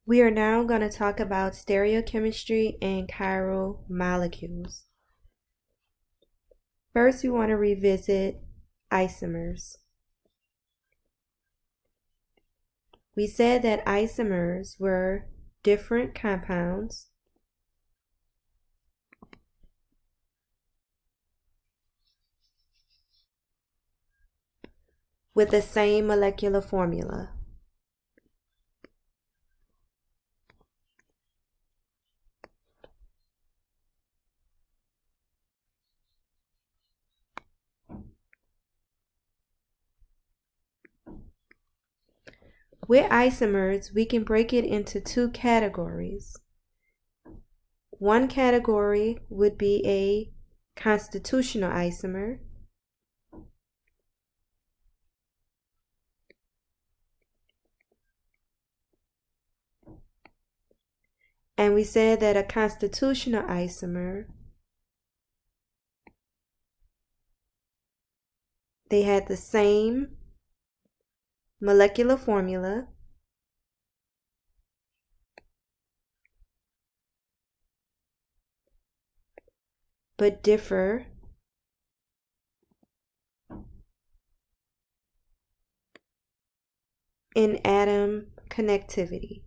We are now going to talk about stereochemistry and chiral molecules. First, we want to revisit isomers. We said that isomers were different compounds with the same molecular formula. With isomers, we can break it into two categories. One category would be a constitutional isomer, and we said that a constitutional isomer, they had the same molecular formula, but differ in atom connectivity.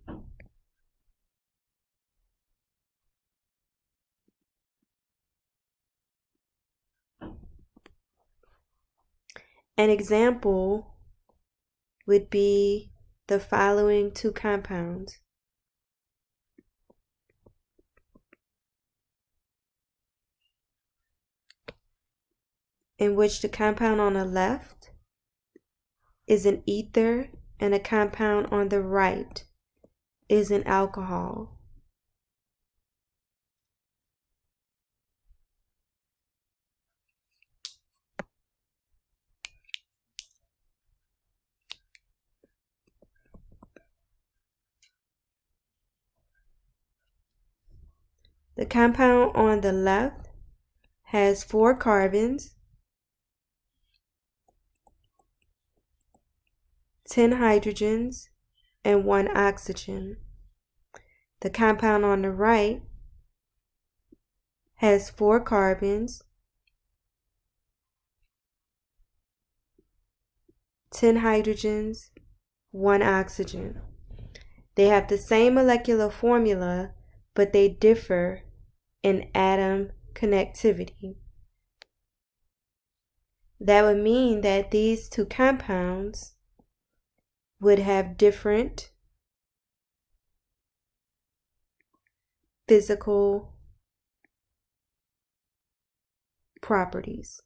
An example would be the following two compounds. In which the compound on the left is an ether and the compound on the right is an alcohol. The compound on the left has 4 carbons, 10 hydrogens, and 1 oxygen. The compound on the right has 4 carbons, 10 hydrogens, 1 oxygen. They have the same molecular formula, but they differ in atom connectivity. That would mean that these two compounds would have different physical properties.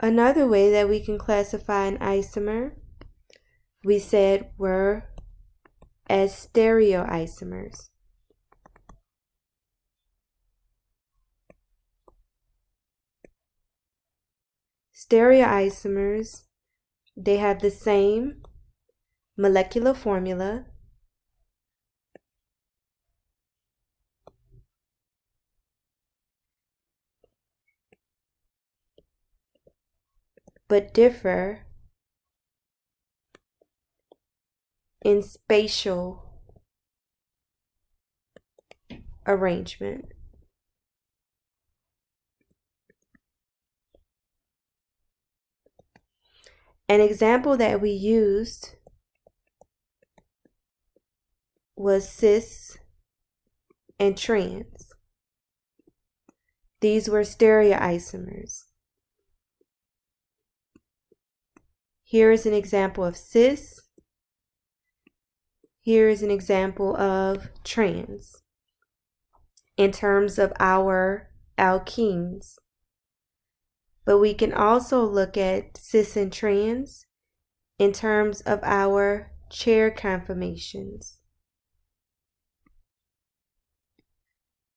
Another way that we can classify an isomer, we said, were as stereoisomers. Stereoisomers, they have the same molecular formula, but differ in spatial arrangement. An example that we used was cis and trans. These were stereoisomers. Here is an example of cis. Here is an example of trans in terms of our alkenes. But we can also look at cis and trans in terms of our chair conformations.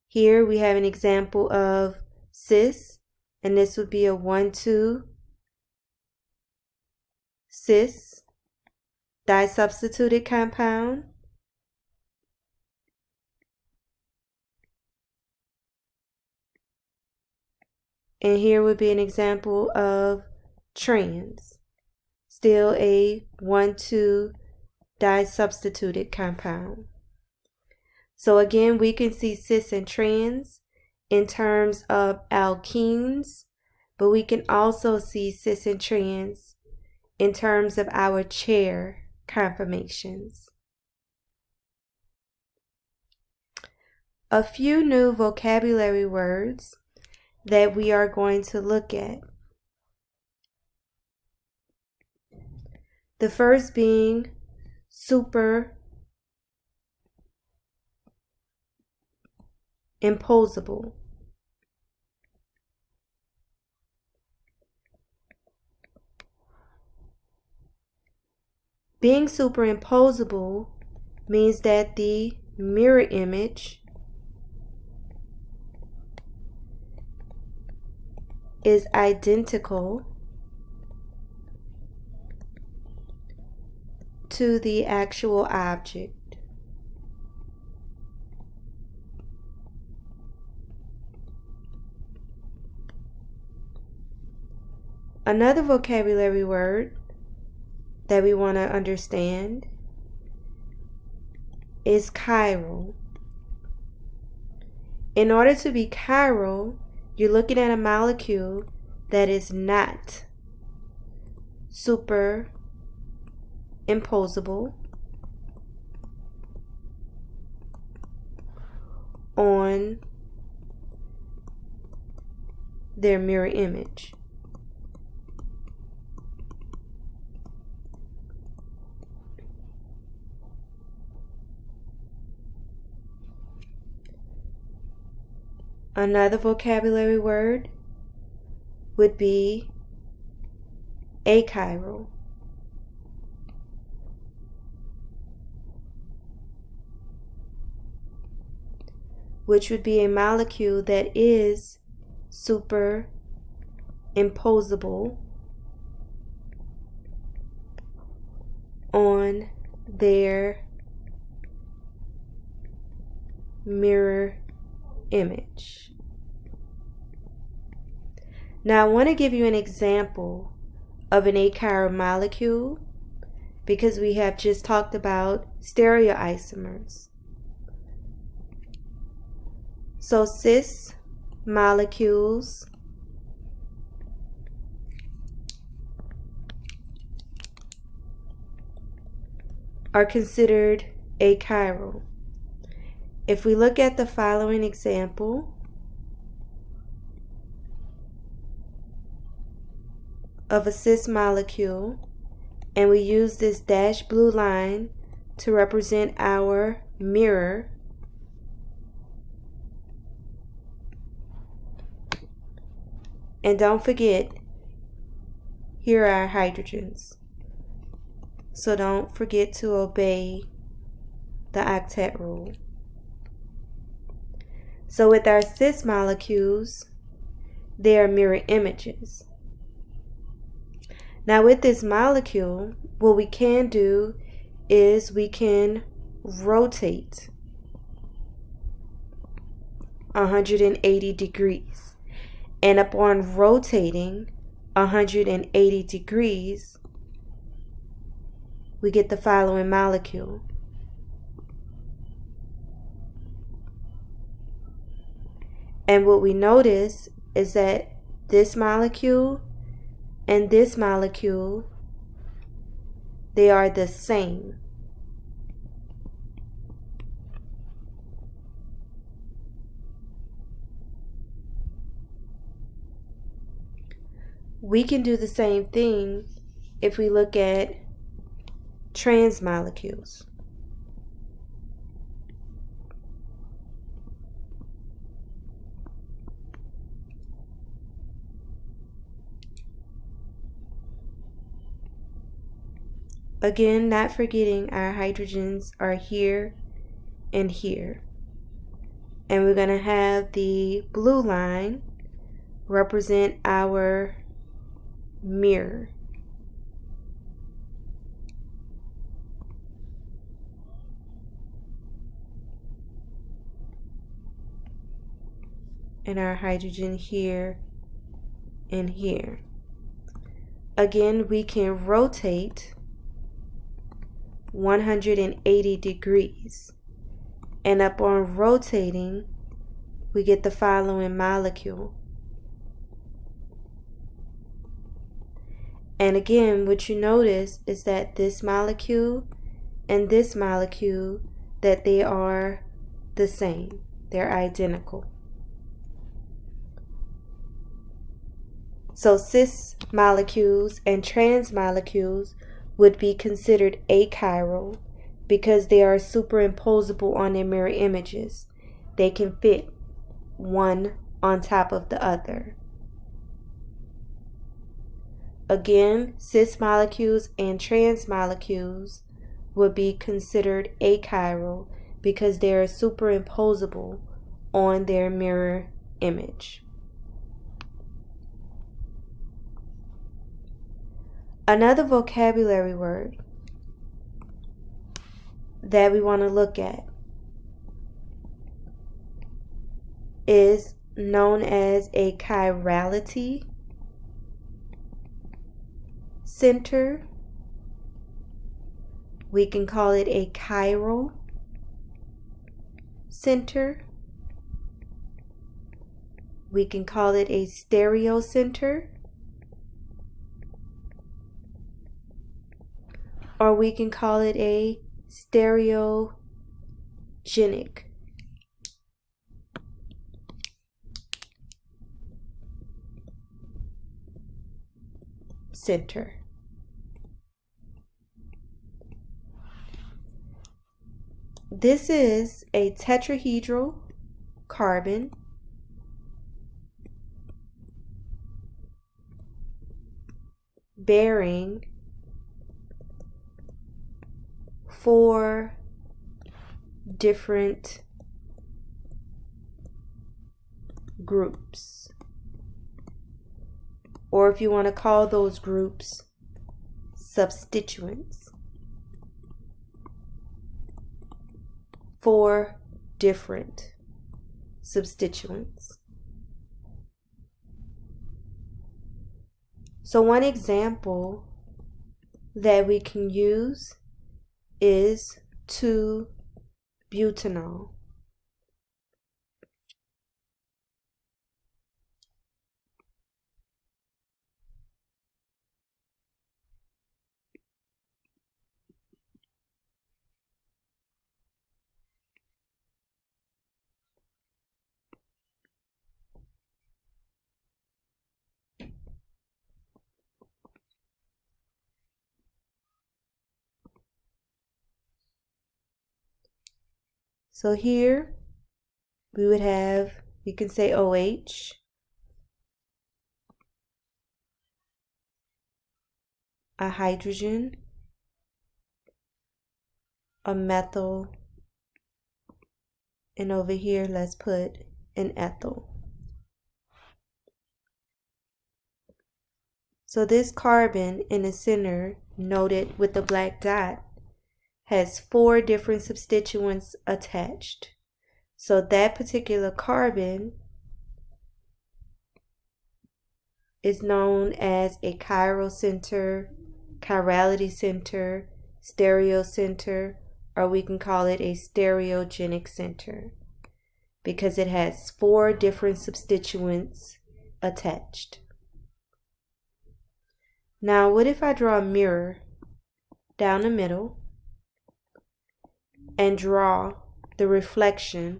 Here we have an example of cis, and this would be a 1,2 cis disubstituted compound. And here would be an example of trans, still a 1,2 disubstituted compound. So again, we can see cis and trans in terms of alkenes, but we can also see cis and trans in terms of our chair conformations. A few new vocabulary words that we are going to look at. The first being superimposable. Being superimposable means that the mirror image is identical to the actual object. Another vocabulary word that we want to understand is chiral. In order to be chiral, you're looking at a molecule that is not superimposable on their mirror image. Another vocabulary word would be achiral. Which would be a molecule that is superimposable on their mirror image. Now I want to give you an example of an achiral molecule because we have just talked about stereoisomers. So cis molecules are considered achiral. If we look at the following example of a cis molecule, and we use this dashed blue line to represent our mirror, and don't forget, here are our hydrogens. So don't forget to obey the octet rule. So with our cis molecules, they are mirror images. Now with this molecule, what we can do is we can rotate 180 degrees. And upon rotating 180 degrees, we get the following molecule. And what we notice is that this molecule and this molecule, they are the same. We can do the same thing if we look at trans molecules. Again, not forgetting our hydrogens are here and here. And we're going to have the blue line represent our mirror. And our hydrogen here and here. Again, we can rotate 180 degrees. And upon rotating, we get the following molecule. And again, what you notice is that this molecule and this molecule, that they are the same. They're identical. So cis molecules and trans molecules would be considered achiral because they are superimposable on their mirror images. They can fit one on top of the other. Again, cis molecules and trans molecules would be considered achiral because they are superimposable on their mirror image. Another vocabulary word that we want to look at is known as a chirality center. We can call it a chiral center. We can call it a stereo center. Or we can call it a stereogenic center. This is a tetrahedral carbon bearing 4 different groups, or if you want to call those groups substituents. 4 different substituents. So one example that we can use is 2-butanol. So here we would have, we can say OH, a hydrogen, a methyl, and over here let's put an ethyl. So this carbon in the center, noted with the black dot, has 4 different substituents attached. So that particular carbon is known as a chiral center, chirality center, stereo center, or we can call it a stereogenic center because it has 4 different substituents attached. Now, what if I draw a mirror down the middle and draw the reflection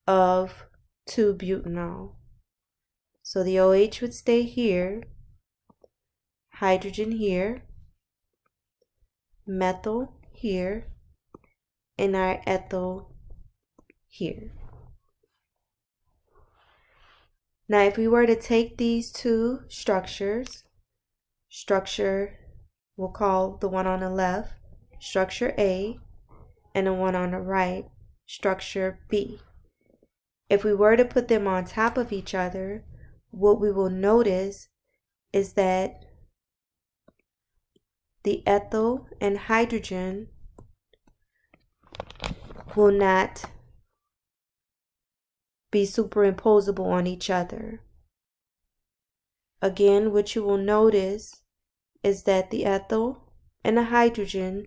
of 2-butanol? So the OH would stay here, hydrogen here, methyl here, and our ethyl here. Now if we were to take these 2 structures, structure, we'll call the one on the left structure A, and the one on the right structure B. If we were to put them on top of each other, what we will notice is that the ethyl and hydrogen will not be superimposable on each other. Again, what you will notice is that the ethyl and the hydrogen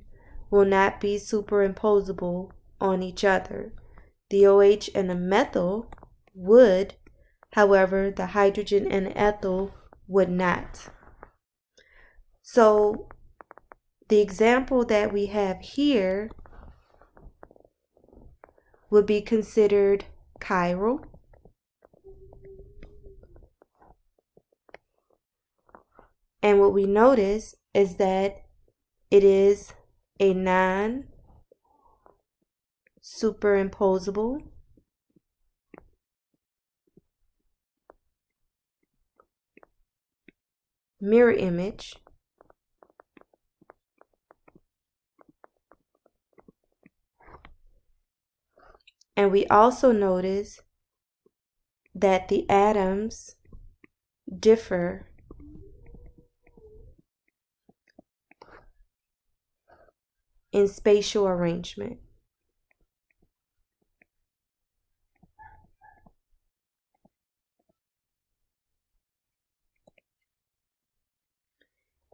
will not be superimposable on each other. The OH and the methyl would, however, the hydrogen and the ethyl would not. So the example that we have here would be considered chiral. And what we notice is that it is a non-superimposable mirror image and we also notice that the atoms differ in spatial arrangement.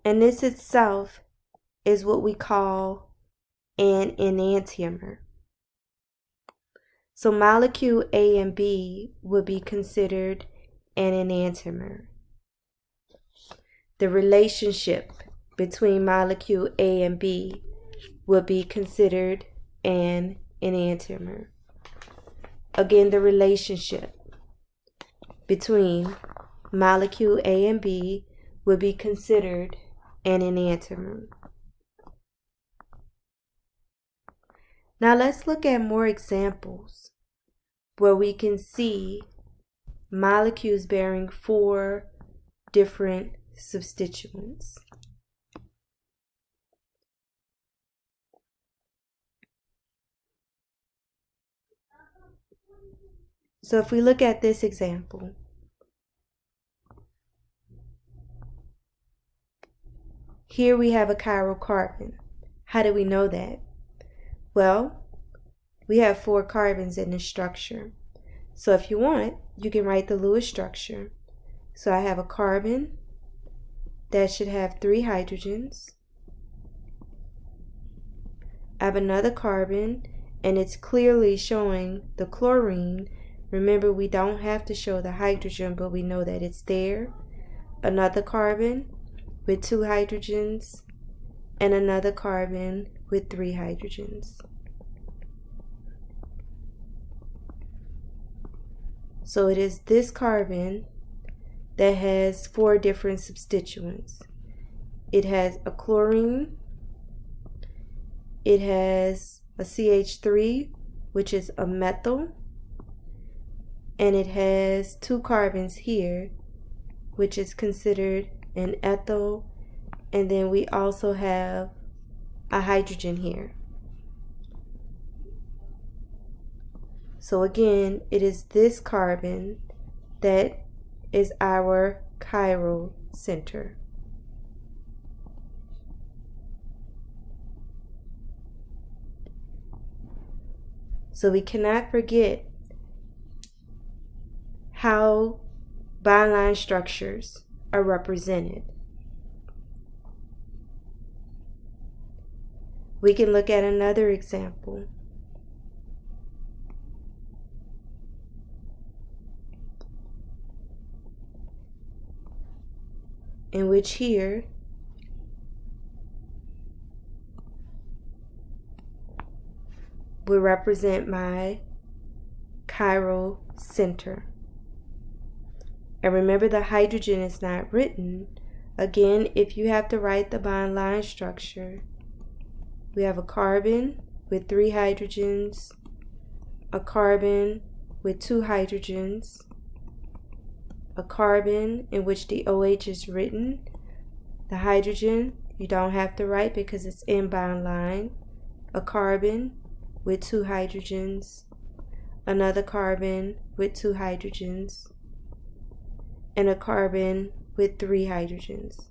And this itself is what we call an enantiomer. So molecule A and B would be considered an enantiomer. The relationship between molecule A and B would be considered an enantiomer. Again, the relationship between molecule A and B would be considered an enantiomer. Now let's look at more examples where we can see molecules bearing 4 different substituents. So if we look at this example, here we have a chiral carbon. How do we know that? Well, we have 4 carbons in this structure. So if you want, you can write the Lewis structure. So I have a carbon that should have 3 hydrogens. I have another carbon, and it's clearly showing the chlorine. Remember, we don't have to show the hydrogen, but we know that it's there. Another carbon with 2 hydrogens, and another carbon with 3 hydrogens. So it is this carbon that has 4 different substituents. It has a chlorine, it has a CH3, which is a methyl, and it has 2 carbons here, which is considered an ethyl, and then we also have a hydrogen here. So again, it is this carbon that is our chiral center. So we cannot forget how bond line structures are represented. We can look at another example. In which here will represent my chiral center. And remember, the hydrogen is not written. Again, if you have to write the bond line structure, we have a carbon with 3 hydrogens, a carbon with 2 hydrogens, a carbon in which the OH is written. The hydrogen you don't have to write because it's in bond line. A carbon with 2 hydrogens, another carbon with 2 hydrogens, and a carbon with 3 hydrogens.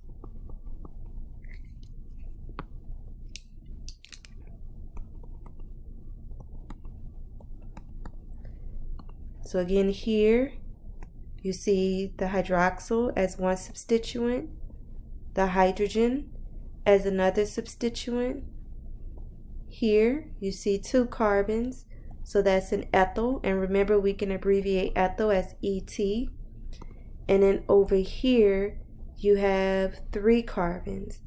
So again, here You see the hydroxyl as one substituent, the hydrogen as another substituent. Here you see 2 carbons, so that's an ethyl, and remember we can abbreviate ethyl as ET. And then over here you have 3 carbons,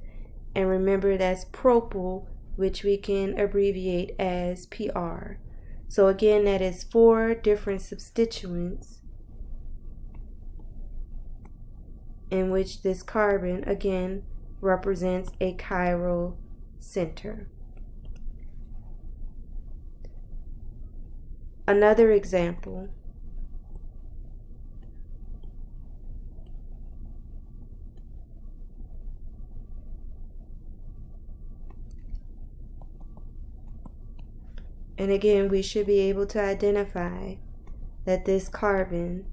and remember that's propyl, which we can abbreviate as PR. So again, that is 4 different substituents in which this carbon again represents a chiral center. Another example. And again, we should be able to identify that this carbon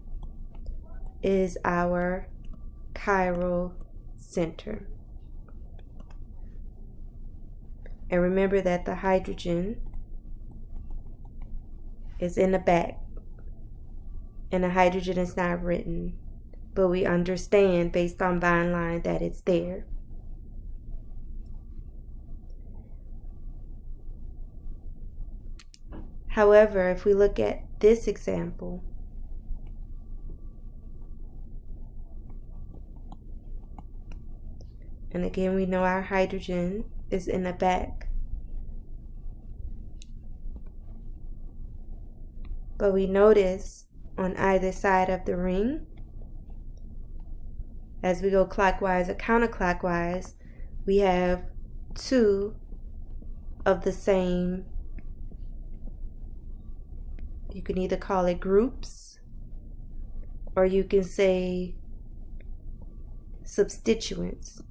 is our chiral center. And remember that the hydrogen is in the back, and the hydrogen is not written, but we understand based on bond line that it's there. However, if we look at this example, and again we know our hydrogen is in the back, but we notice on either side of the ring, as we go clockwise or counterclockwise, we have 2 of the same, you can either call it groups, or you can say substituents.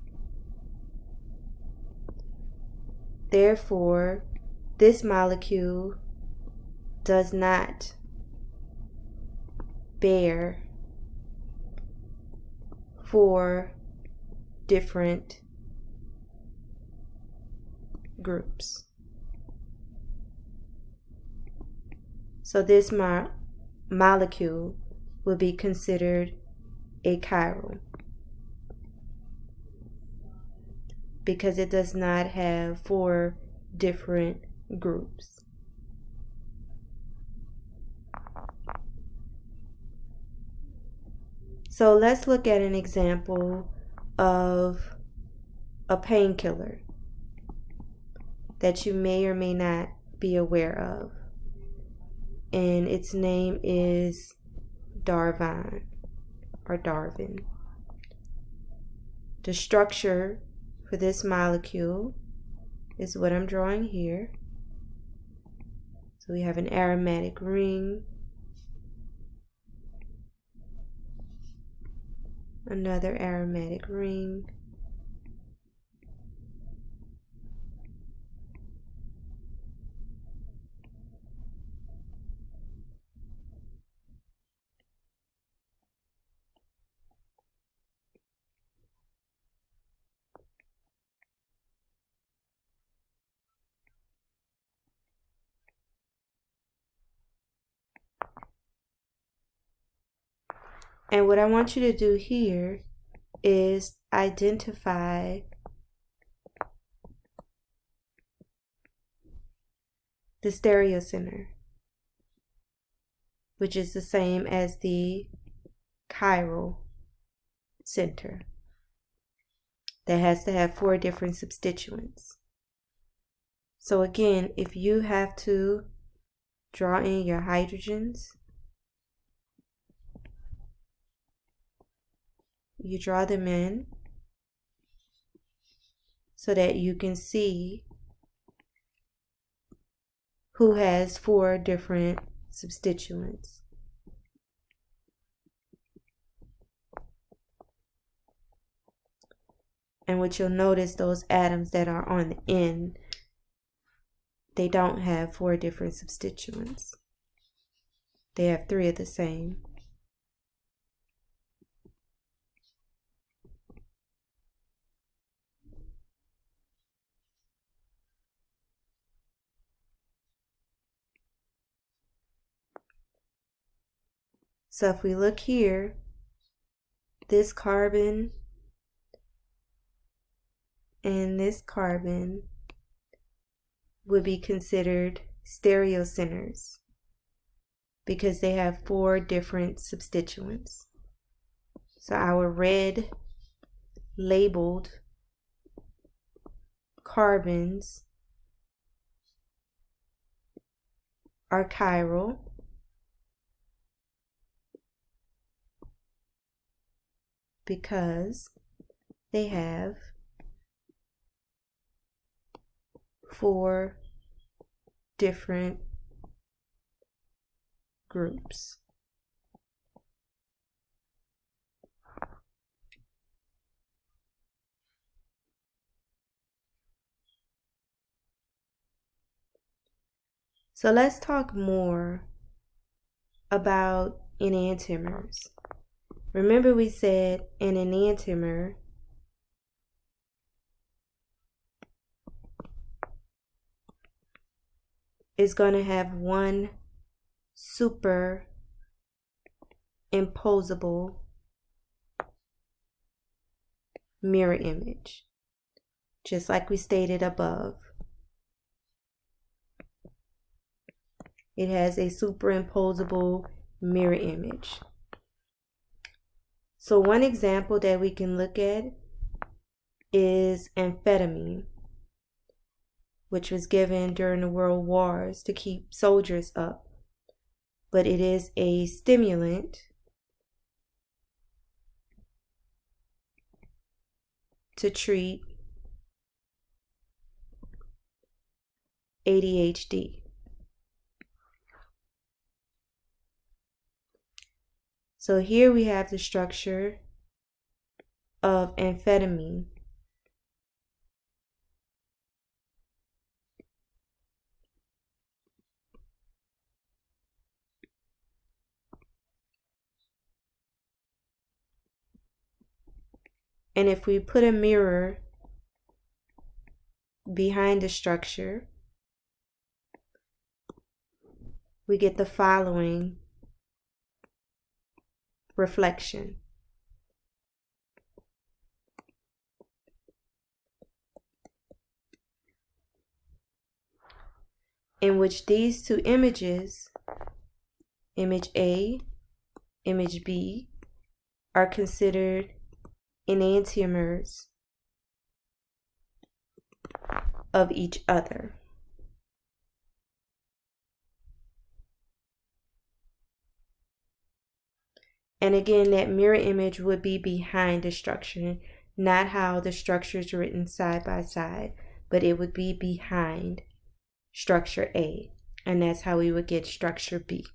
Therefore, this molecule does not bear 4 different groups. So this molecule will be considered a chiral because it does not have 4 different groups. So let's look at an example of a painkiller that you may or may not be aware of. And its name is Darvon or Darvin. The structure for this molecule is what I'm drawing here. So we have an aromatic ring, another aromatic ring, and what I want you to do here is identify the stereocenter, which is the same as the chiral center that has to have 4 different substituents. So again, if you have to draw in your hydrogens, you draw them in so that you can see who has 4 different substituents. And what you'll notice, those atoms that are on the end, they don't have 4 different substituents. They have 3 of the same. So if we look here, this carbon and this carbon would be considered stereocenters because they have 4 different substituents. So our red labeled carbons are chiral, because they have 4 different groups. So let's talk more about enantiomers. Remember we said an enantiomer is going to have one superimposable mirror image, just like we stated above. It has a superimposable mirror image. So one example that we can look at is amphetamine, which was given during the World Wars to keep soldiers up. But it is a stimulant to treat ADHD. So here we have the structure of amphetamine. And if we put a mirror behind the structure, we get the following reflection. In which these 2 images, image A, image B, are considered enantiomers of each other. And again, that mirror image would be behind the structure, not how the structure is written side by side, but it would be behind structure A, and that's how we would get structure B.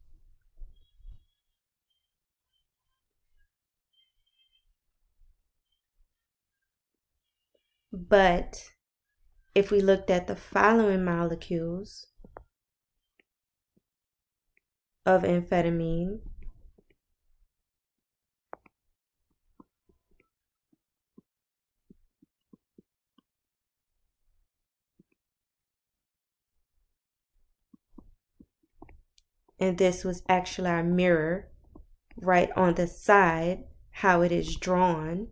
But if we looked at the following molecules of amphetamine, and this was actually our mirror right on the side, how it is drawn.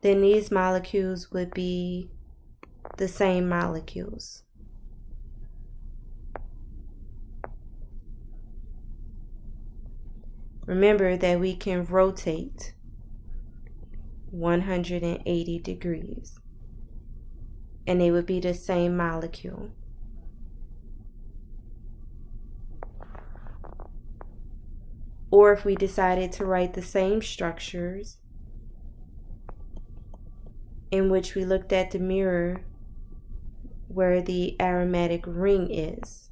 Then these molecules would be the same molecules. Remember that we can rotate 180 degrees, and they would be the same molecule. Or if we decided to write the same structures in which we looked at the mirror where the aromatic ring is.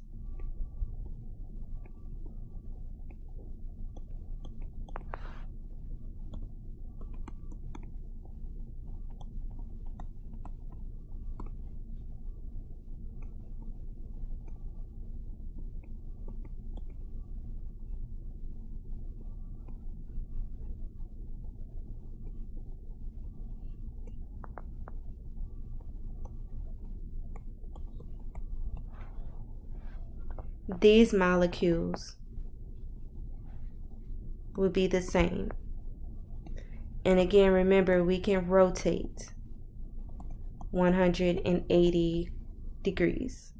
these molecules will be the same. And again, remember, we can rotate 180 degrees.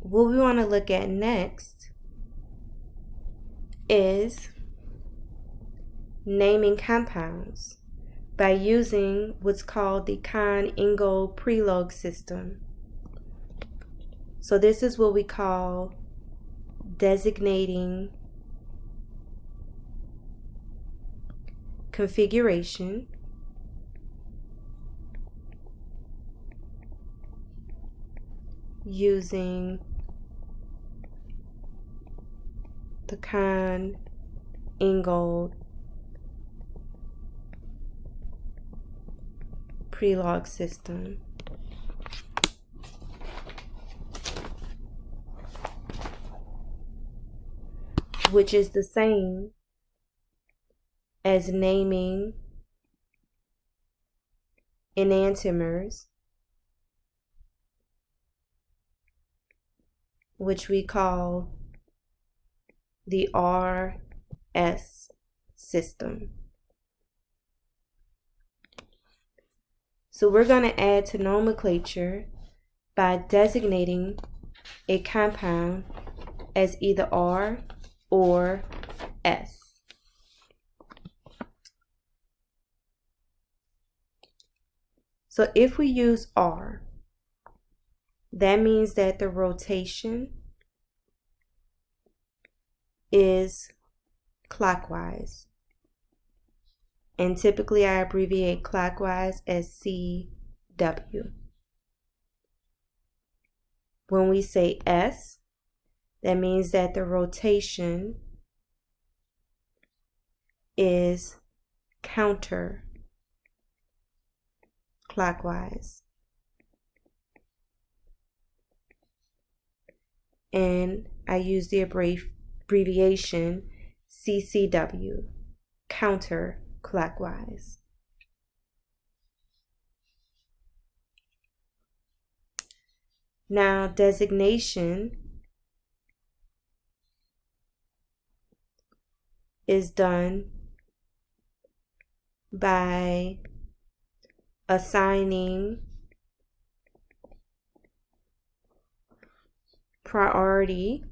What we want to look at next is naming compounds by using what's called the Kahn-Ingold prelog system. So this is what we call designating configuration, using the Kahn-Ingold prelog system. Which is the same as naming enantiomers, which we call the RS system. So we're going to add to nomenclature by designating a compound as either R or S. So if we use R, that means that the rotation is clockwise. And typically I abbreviate clockwise as CW. When we say S, that means that the rotation is counter clockwise. And I use the abbreviation CCW, counter clockwise. Now, designation is done by assigning priority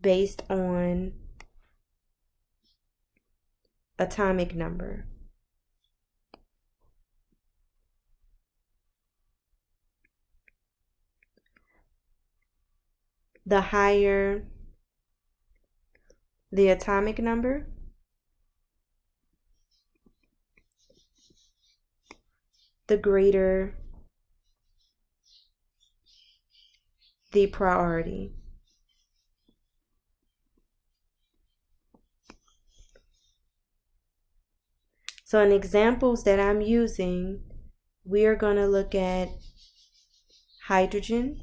based on atomic number. The higher the atomic number, the greater the priority. So in examples that I'm using, we are going to look at hydrogen.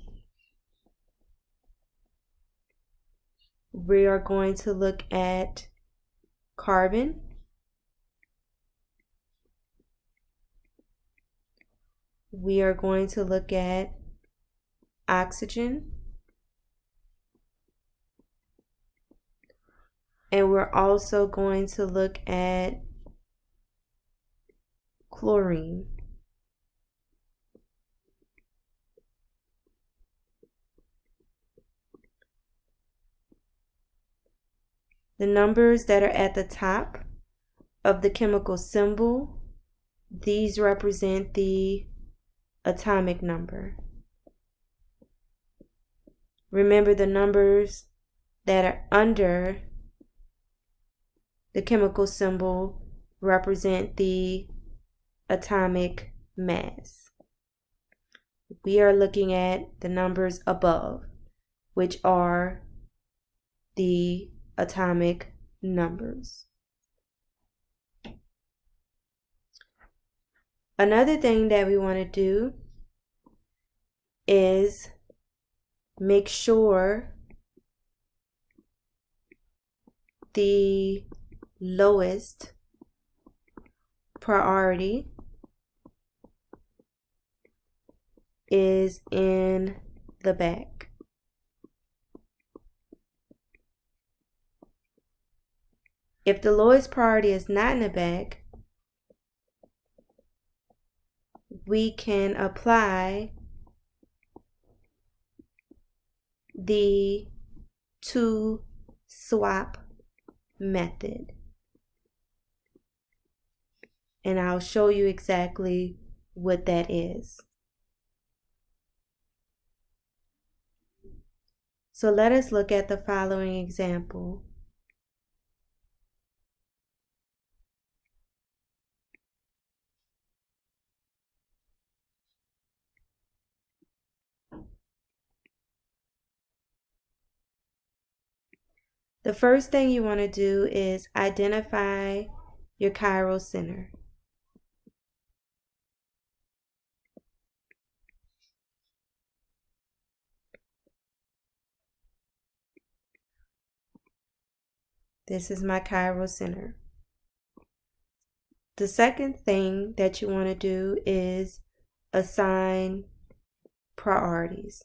We are going to look at carbon. We are going to look at oxygen. And we're also going to look at chlorine. The numbers that are at the top of the chemical symbol, these represent the atomic number. Remember, the numbers that are under the chemical symbol represent the atomic mass. We are looking at the numbers above, which are the atomic numbers. Another thing that we want to do is make sure the lowest priority is in the back. If the lowest priority is not in the back, we can apply the two swap method. And I'll show you exactly what that is. So let us look at the following example. The first thing you want to do is identify your chiral center. This is my chiral center. The second thing that you want to do is assign priorities.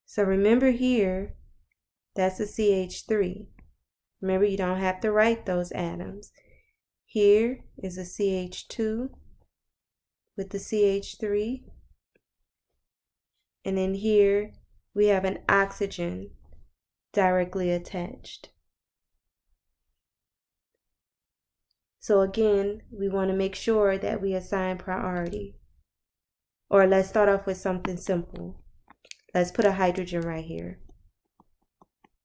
So remember here, that's a CH3. Remember, you don't have to write those atoms. Here is a CH2 with the CH3. And then here we have an oxygen directly attached. So again, we want to make sure that we assign priority. Or let's start off with something simple. Let's put a hydrogen right here.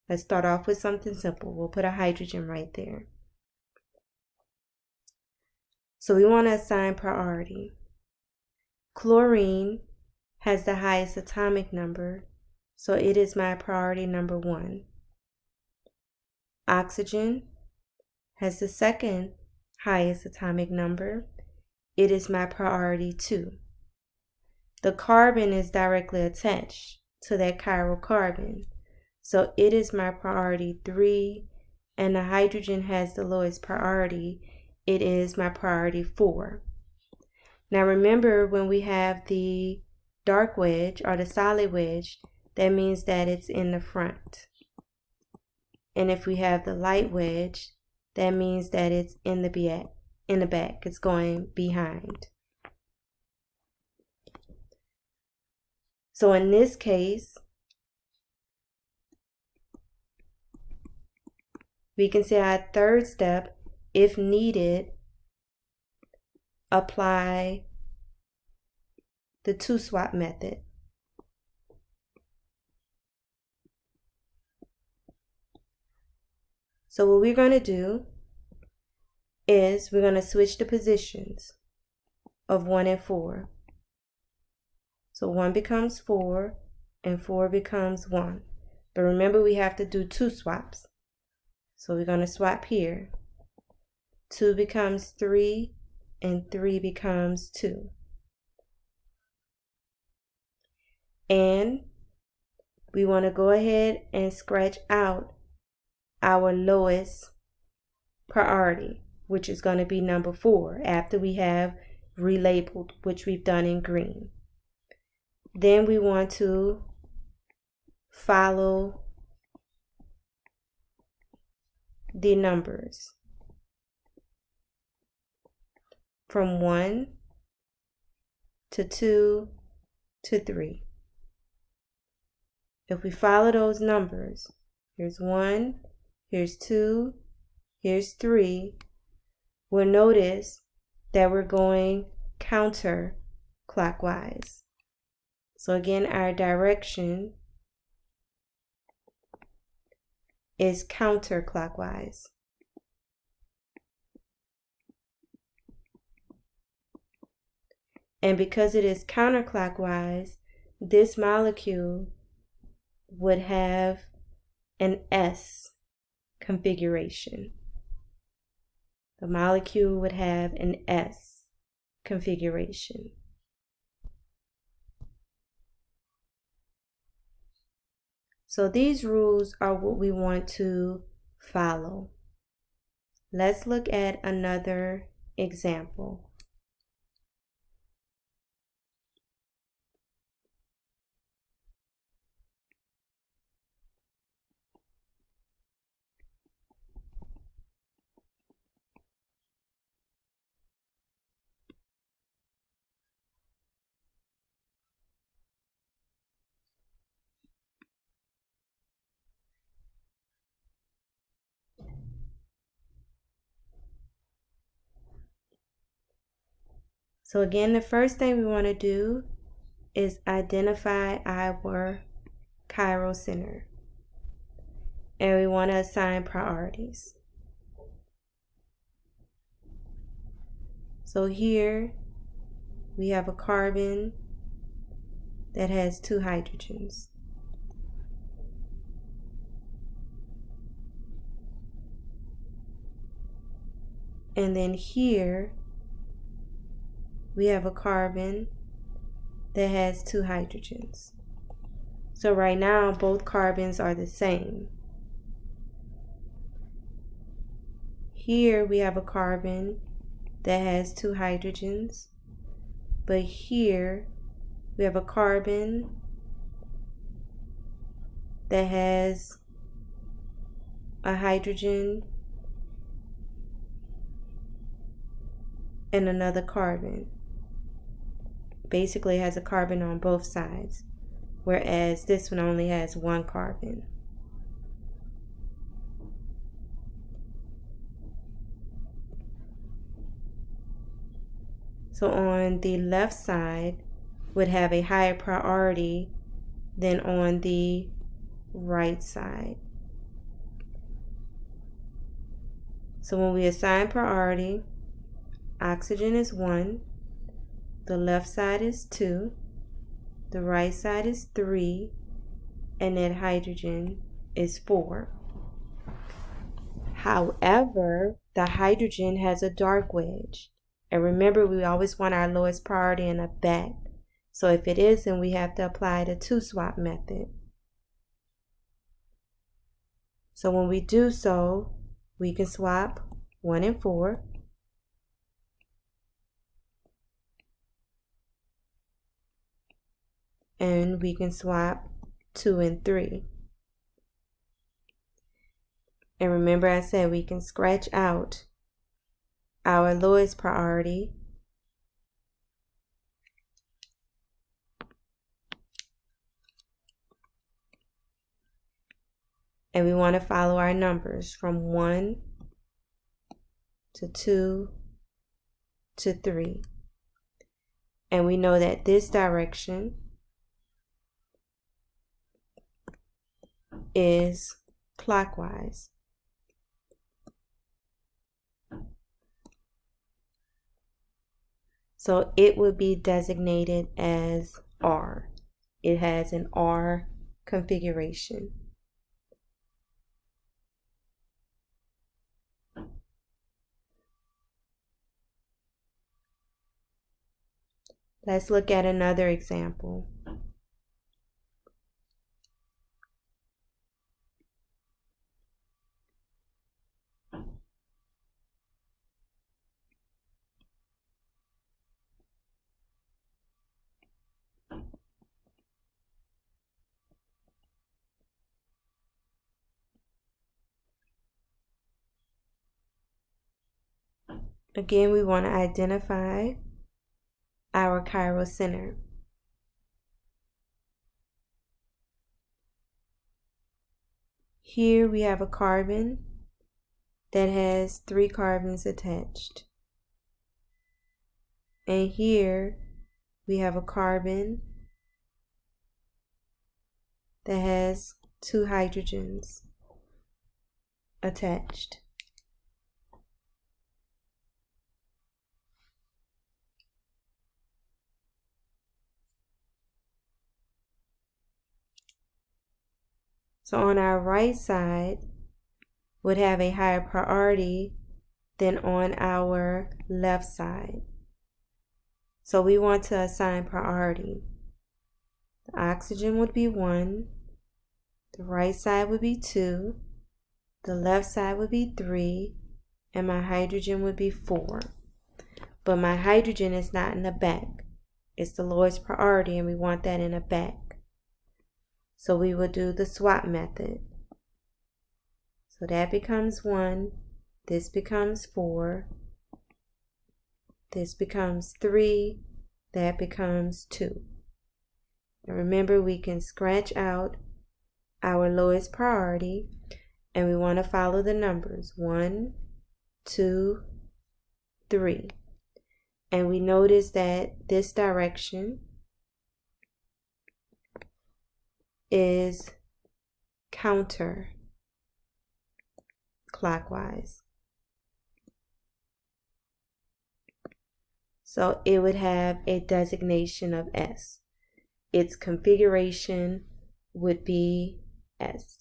Let's start off with something simple. We'll put a hydrogen right there. So we want to assign priority. Chlorine has the highest atomic number, so it is my priority number 1. Oxygen has the second highest atomic number. It is my priority 2. The carbon is directly attached to that chiral carbon, so it is my priority 3, and the hydrogen has the lowest priority. It is my priority 4. Now remember, when we have the dark wedge or the solid wedge, that means that it's in the front. And if we have the light wedge, that means that it's in the back. It's going behind. So in this case, we can say our third step, if needed, apply the two swap method. So what we're going to do is we're going to switch the positions of 1 and 4. So 1 becomes 4 and 4 becomes 1. But remember, we have to do two swaps. So we're going to swap here. 2 becomes 3 and 3 becomes 2. And we want to go ahead and scratch out our lowest priority, which is going to be number 4, after we have relabeled, which we've done in green. Then we want to follow the numbers from 1 to 2 to 3. If we follow those numbers, here's 1, here's 2, here's 3, we'll notice that we're going counterclockwise. So again, our direction is counterclockwise. And because it is counterclockwise, this molecule would have an S configuration. the molecule would have an S configuration. So these rules are what we want to follow. Let's look at another example. So again, the first thing we want to do is identify our chiral center. And we want to assign priorities. So here we have a carbon that has 2 hydrogens. And then here we have a carbon that has 2 hydrogens. So right now both carbons are the same. Here we have a carbon that has 2 hydrogens, but here we have a carbon that has a hydrogen and another carbon. Basically it has a carbon on both sides, whereas this one only has 1 carbon. So on the left side would have a higher priority than on the right side. So when we assign priority, oxygen is 1, the left side is 2, the right side is 3, and then hydrogen is 4. However, the hydrogen has a dark wedge. And remember, we always want our lowest priority in the back. So if it isn't, we have to apply the 2-swap method. So when we do so, we can swap 1 and 4. And we can swap 2 and 3. And remember I said we can scratch out our lowest priority and we want to follow our numbers from 1 to 2 to 3. And we know that this direction is clockwise. So it would be designated as R. It has an R configuration. Let's look at another example. Again, we want to identify our chiral center. Here we have a carbon that has 3 carbons attached. And here we have a carbon that has 2 hydrogens attached. So on our right side would have a higher priority than on our left side. So we want to assign priority. The oxygen would be 1, the right side would be 2, the left side would be 3, and my hydrogen would be 4. But my hydrogen is not in the back. It's the lowest priority, and we want that in the back. So we will do the swap method. So that becomes 1, this becomes 4, this becomes 3, that becomes 2. And remember, we can scratch out our lowest priority, and we want to follow the numbers 1, 2, 3. And we notice that this direction is counter clockwise. So it would have a designation of S. Its configuration would be S.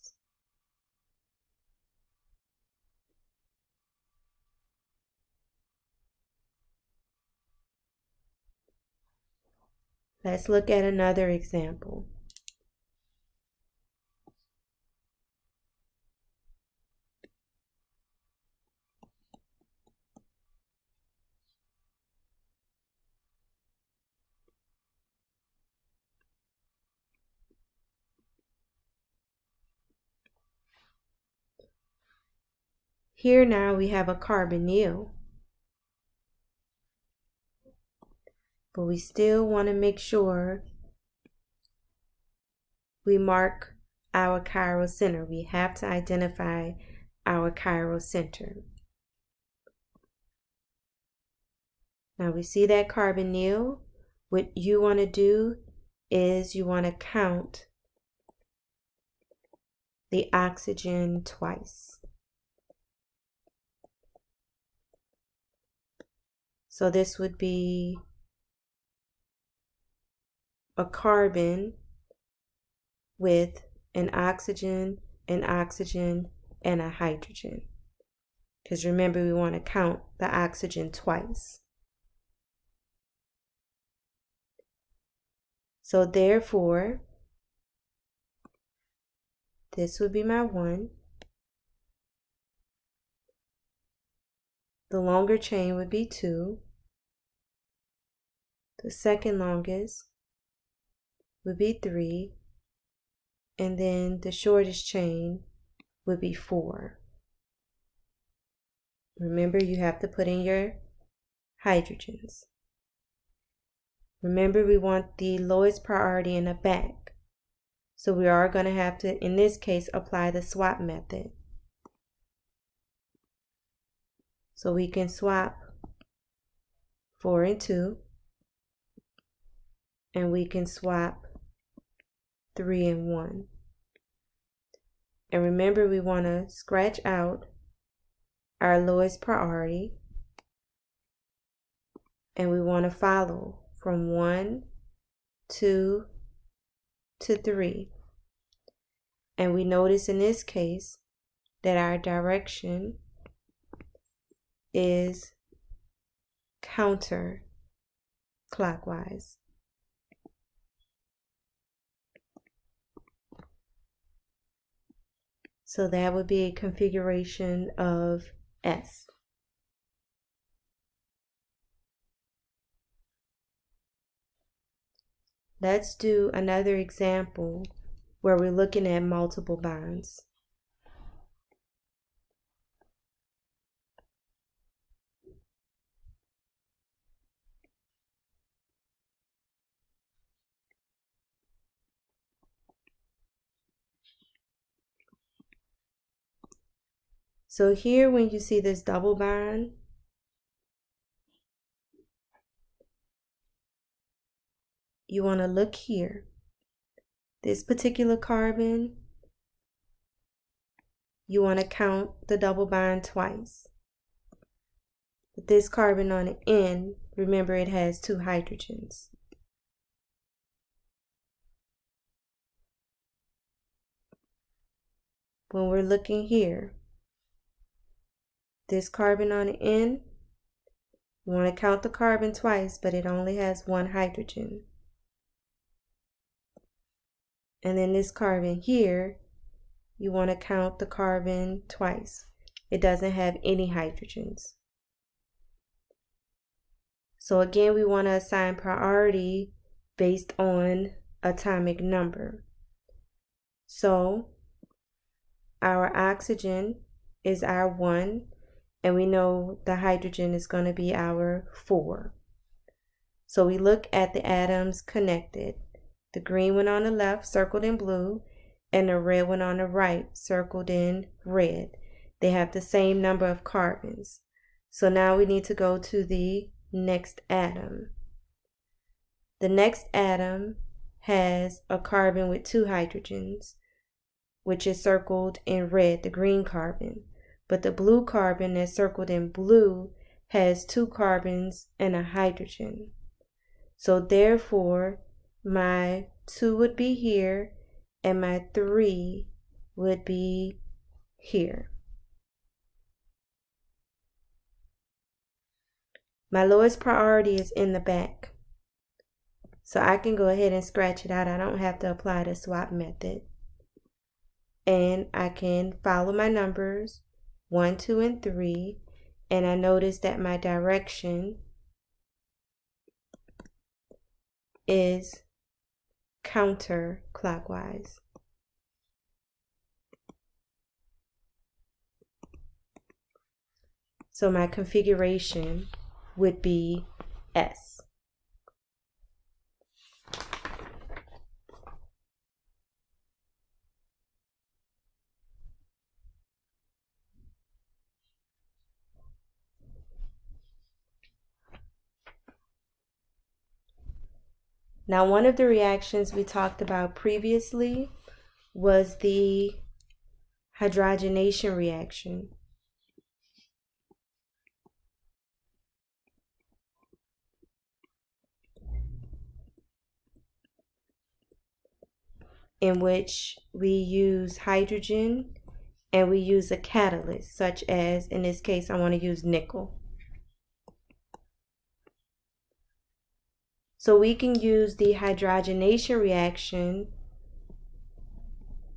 Let's look at another example. Here now we have a carbonyl, but we still want to make sure we mark our chiral center. We have to identify our chiral center. Now we see that carbonyl. What you want to do is you want to count the oxygen twice. So this would be a carbon with an oxygen, and a hydrogen. Because remember, we want to count the oxygen twice. So therefore, this would be my 1. The longer chain would be 2. The second longest would be 3. And then the shortest chain would be 4. Remember, you have to put in your hydrogens. Remember, we want the lowest priority in the back. So we are going to have to, in this case, apply the swap method. So we can swap 4 and 2. And we can swap 3 and 1. And remember, we want to scratch out our lowest priority. And we want to follow from 1, 2 to 3. And we notice in this case that our direction is counter clockwise. So that would be a configuration of S. Let's do another example where we're looking at multiple bonds. So here, when you see this double bond, you want to look here. This particular carbon, you want to count the double bond twice. But this carbon on the end, remember, it has 2 hydrogens. When we're looking here, this carbon on the end, you want to count the carbon twice, but it only has one hydrogen. And then this carbon here, you want to count the carbon twice. It doesn't have any hydrogens. So again, we want to assign priority based on atomic number. So our oxygen is our 1, and we know the hydrogen is going to be our 4. So we look at the atoms connected. The green one on the left circled in blue, and the red one on the right circled in red. They have the same number of carbons. So now we need to go to the next atom. The next atom has a carbon with 2 hydrogens, which is circled in red, the green carbon. But the blue carbon that's circled in blue has 2 carbons and a hydrogen. So therefore, my 2 would be here, and my 3 would be here. My lowest priority is in the back. So I can go ahead and scratch it out. I don't have to apply the swap method. And I can follow my numbers, 1, 2, and 3. And I notice that my direction is counterclockwise. So my configuration would be S. Now, one of the reactions we talked about previously was the hydrogenation reaction. In which we use hydrogen and we use a catalyst, such as, in this case, I want to use nickel. So we can use the hydrogenation reaction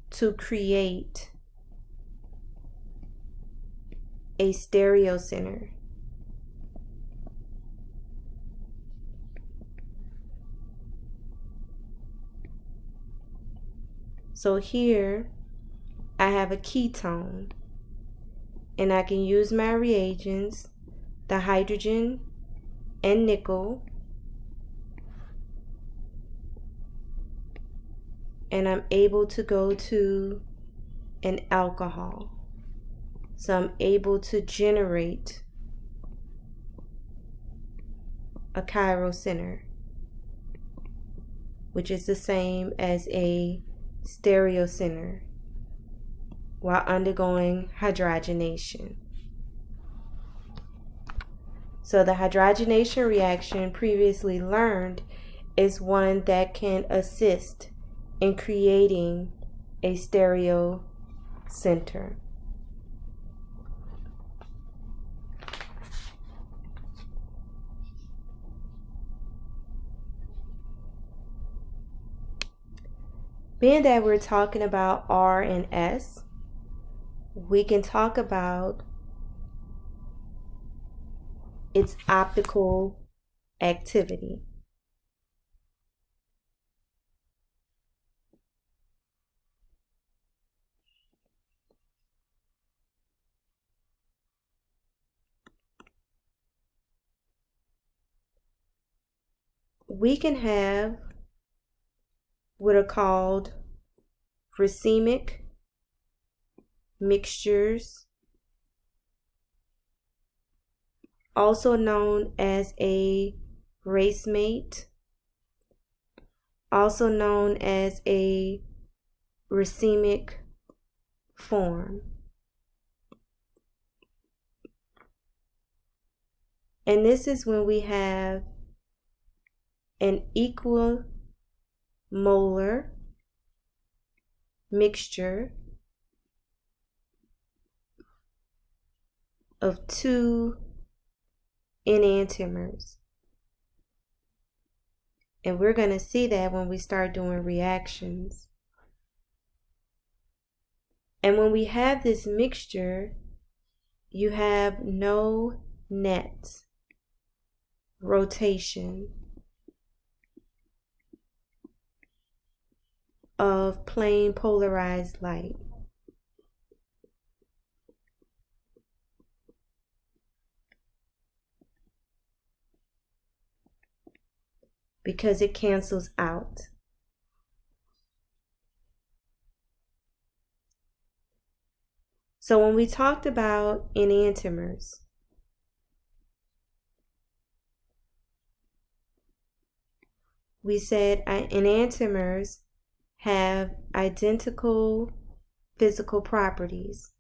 to create a stereocenter. So here I have a ketone, and I can use my reagents, the hydrogen and nickel, and I'm able to go to an alcohol. So I'm able to generate a chiral center, which is the same as a stereocenter, while undergoing hydrogenation. So the hydrogenation reaction previously learned is one that can assist in creating a stereocenter. Being that we're talking about R and S, we can talk about its optical activity. We can have what are called racemic mixtures, also known as a racemate, also known as a racemic form. And this is when we have an equal molar mixture of two enantiomers. And we're going to see that when we start doing reactions. And when we have this mixture, you have no net rotation of plane polarized light. Because it cancels out. So when we talked about enantiomers, we said enantiomers have identical physical properties.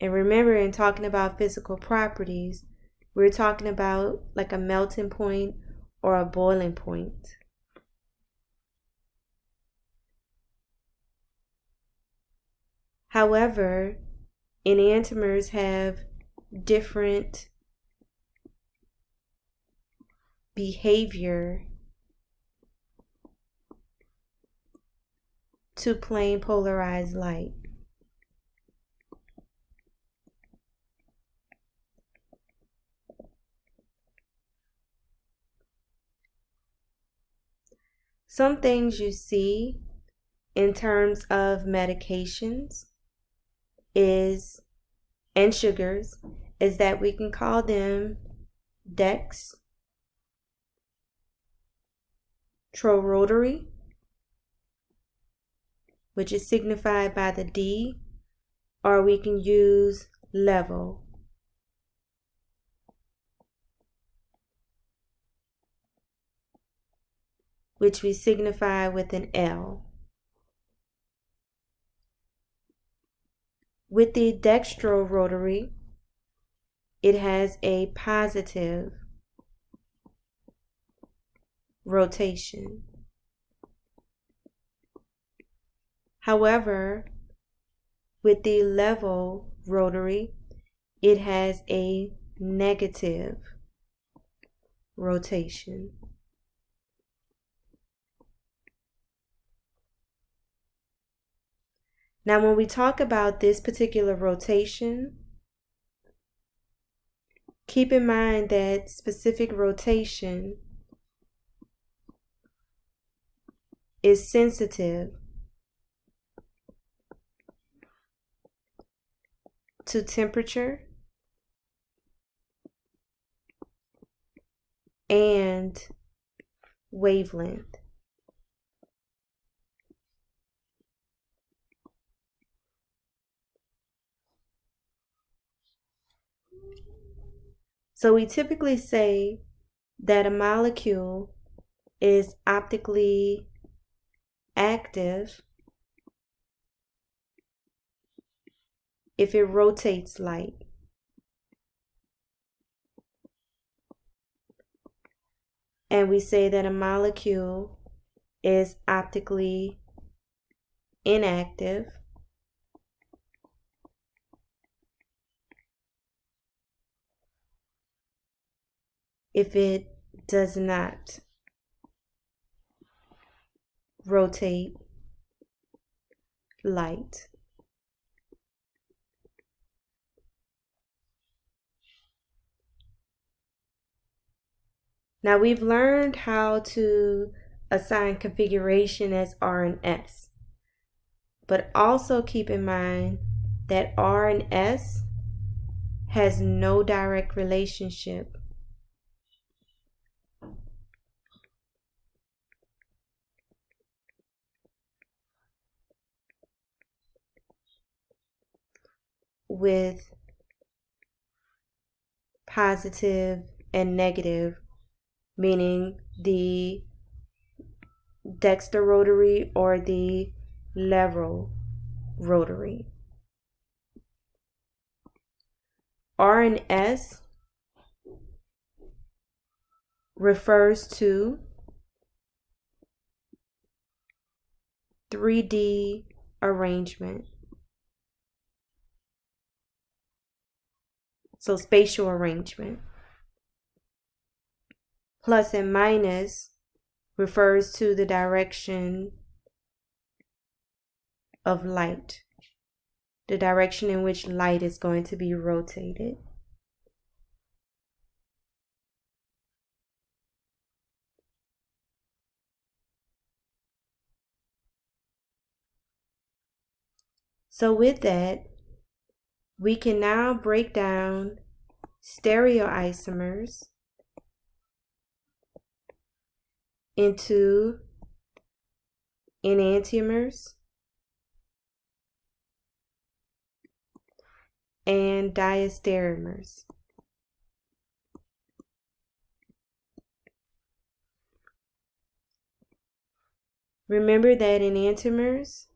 And remember, in talking about physical properties, we're talking about like a melting point or a boiling point. However, enantiomers have different behavior to plane polarized light. Some things you see in terms of medications and sugars is that we can call them dextrorotary, which is signified by the D, or we can use levo, which we signify with an L. With the dextrorotary, it has a positive rotation. However, with the levo rotary, it has a negative rotation. Now, when we talk about this particular rotation, keep in mind that specific rotation is sensitive to temperature and wavelength. So we typically say that a molecule is optically active if it rotates light. And we say that a molecule is optically inactive if it does not rotate light. Now we've learned how to assign configuration as R and S, but also keep in mind that R and S has no direct relationship with positive and negative, meaning the dextrorotary or the levorotary. R and S refers to 3D arrangement. So spatial arrangement. Plus and minus refers to the direction of light, the direction in which light is going to be rotated. So with that, we can now break down stereoisomers into enantiomers and diastereomers. Remember that enantiomers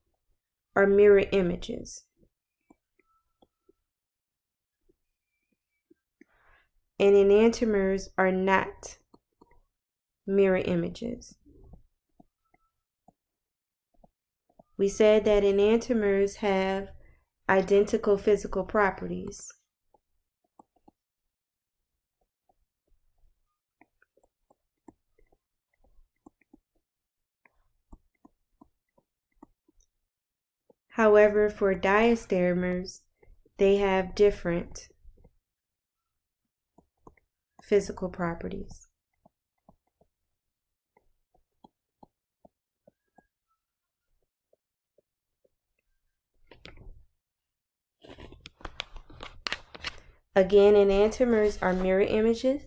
are mirror images. And enantiomers are not mirror images. We said that enantiomers have identical physical properties. However, for diastereomers, they have different physical properties. Again, enantiomers are mirror images.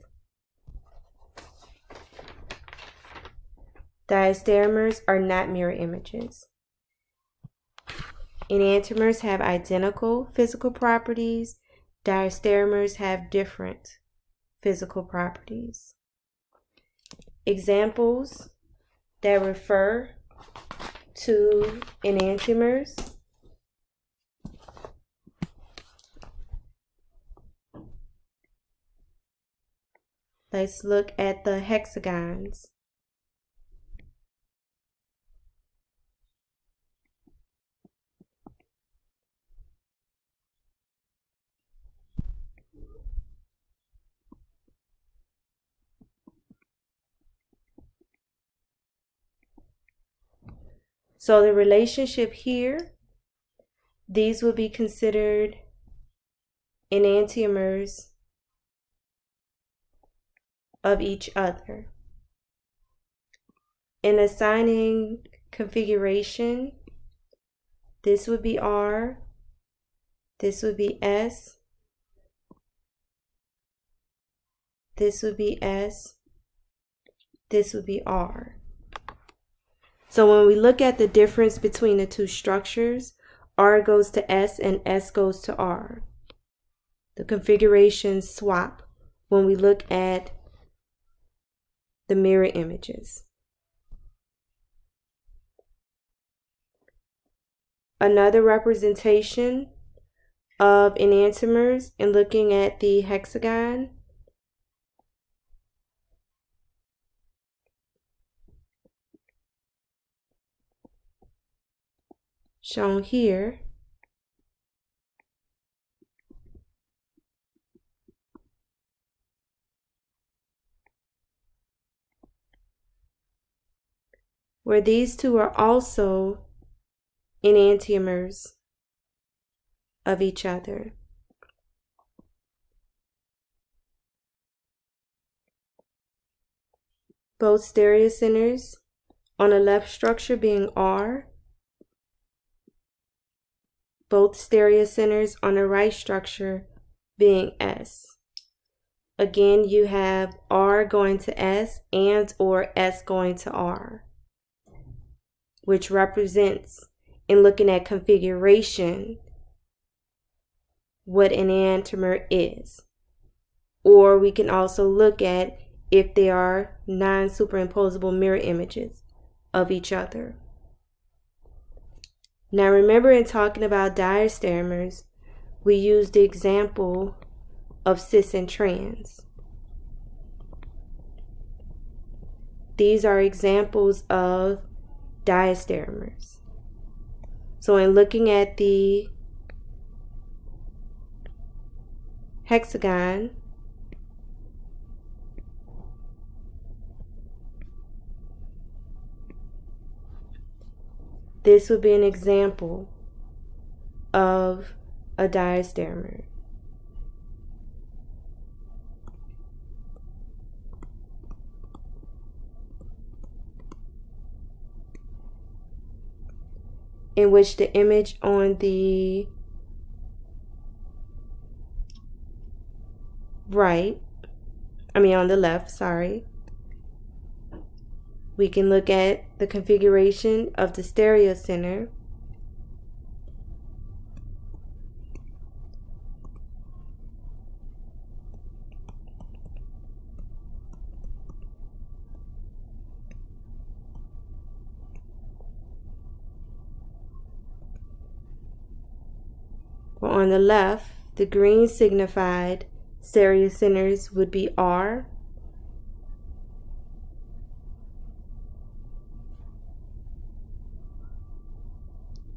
Diastereomers are not mirror images. Enantiomers have identical physical properties. Diastereomers have different physical properties. Examples that refer to enantiomers: let's look at the hexagons. So the relationship here, these will be considered enantiomers of each other. In assigning configuration, this would be R, this would be S, this would be S, this would be R. So when we look at the difference between the two structures, R goes to S and S goes to R. The configurations swap when we look at the mirror images. Another representation of enantiomers in looking at the hexagon shown here where these two are also enantiomers of each other. Both stereocenters on the left structure being R, both stereocenters on the right structure being S. Again, you have R going to S and or S going to R, which represents, in looking at configuration, what an enantiomer is. Or we can also look at if they are non-superimposable mirror images of each other. Now remember, in talking about diastereomers, we used the example of cis and trans. These are examples of diastereomers. So in looking at the hexagon, this would be an example of a diastereomer. In which the image on the on the left, we can look at the configuration of the stereocenter. On the left, the green signified stereocenters would be R.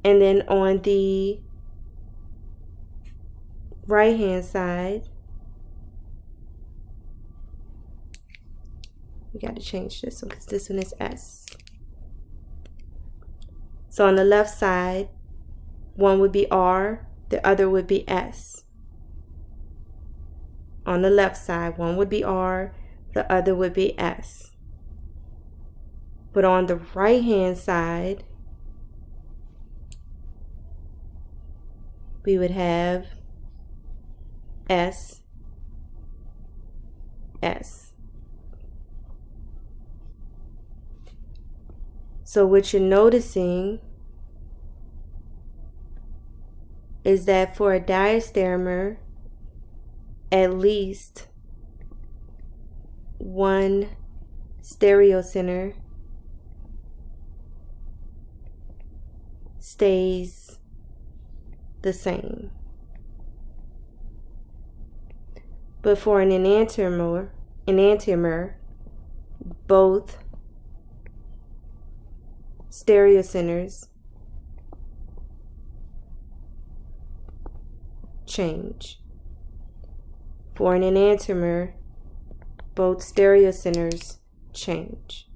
And then on the right hand side, we got to change this one because this one is S. So on the left side, one would be R, the other would be S. On the left side, one would be R, the other would be S. But on the right hand side, we would have S, S. So what you're noticing is that for a diastereomer, at least one stereocenter stays the same. But for an enantiomer, both stereocenters change. For an enantiomer, both stereocenters change.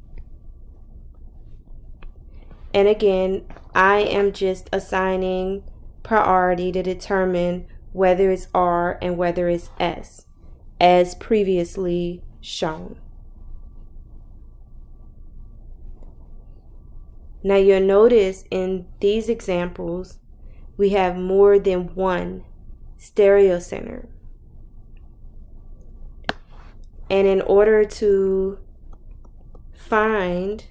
And again, I am just assigning priority to determine whether it's R and whether it's S, as previously shown. Now you'll notice in these examples, we have more than one stereocenter. And in order to find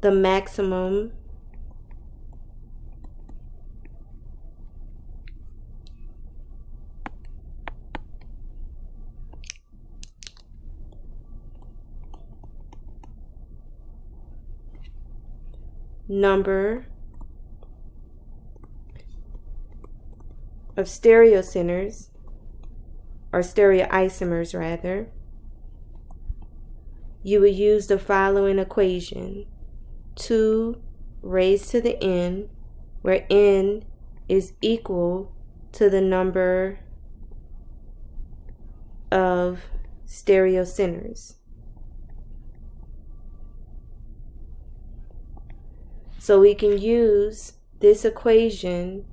the maximum number of stereocenters, or stereoisomers rather, you would use the following equation: 2 raised to the n, where n is equal to the number of stereocenters. So we can use this equation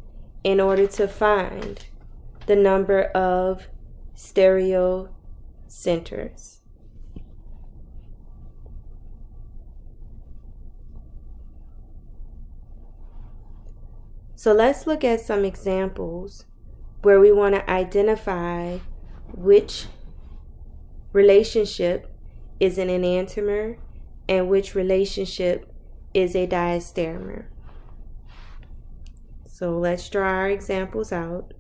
in order to find the number of stereocenters. So let's look at some examples where we want to identify which relationship is an enantiomer and which relationship is a diastereomer. So let's draw our examples out.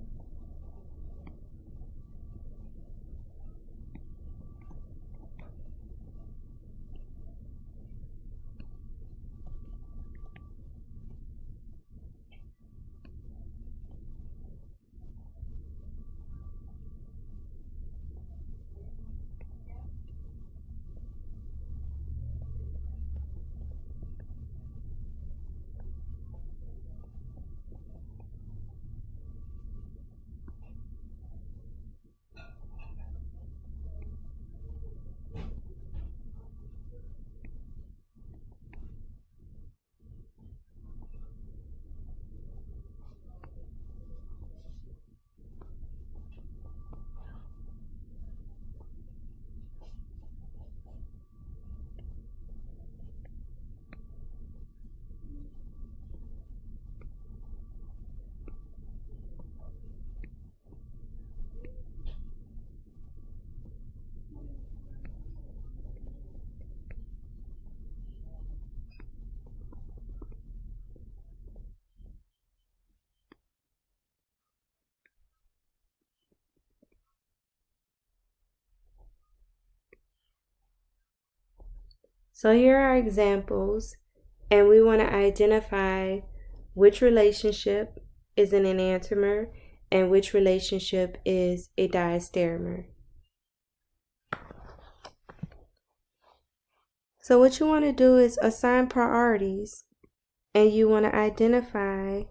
So here are examples, and we want to identify which relationship is an enantiomer and which relationship is a diastereomer. So what you want to do is assign priorities, and you want to identify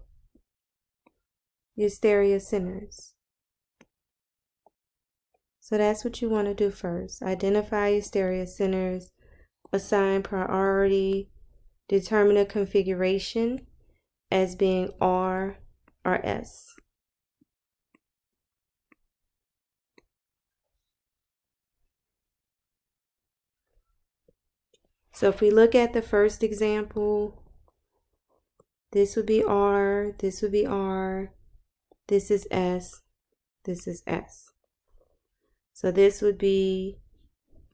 your stereocenters. So that's what you want to do first. Identify your stereocenters, assign priority, determine a configuration as being R or S. So if we look at the first example, this would be R, this would be R, this is S, this is S. So this would be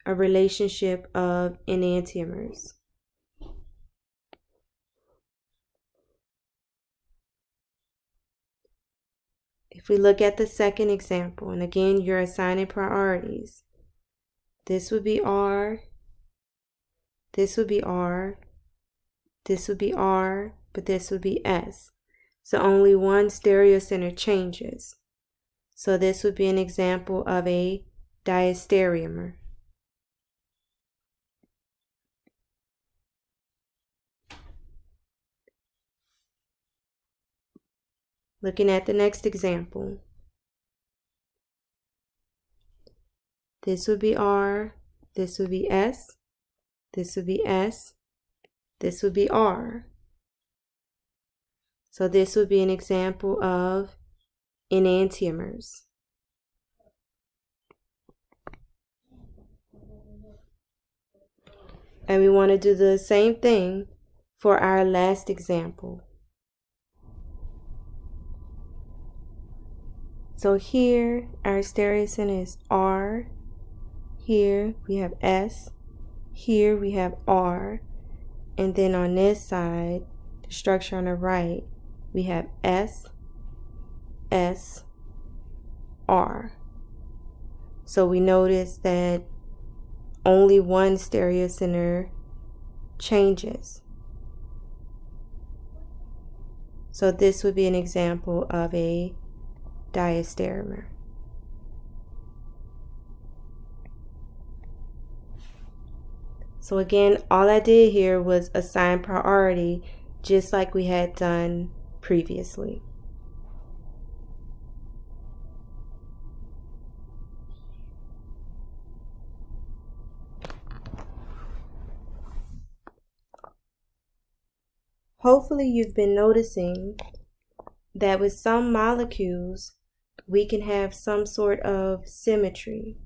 a relationship of enantiomers. If we look at the second example, and again, you're assigning priorities. This would be R, this would be R, this would be R, but this would be S. So only one stereocenter changes. So this would be an example of a diastereomer. Looking at the next example. This would be R, this would be S, this would be S, this would be R. So this would be an example of enantiomers. And we want to do the same thing for our last example. So here our stereocenter is R, here we have S, here we have R, and then on this side, the structure on the right, we have S, S, R. So we notice that only one stereocenter changes. So this would be an example of a diastereomer. So again, all I did here was assign priority just like we had done previously. Hopefully you've been noticing that with some molecules, we can have some sort of symmetry.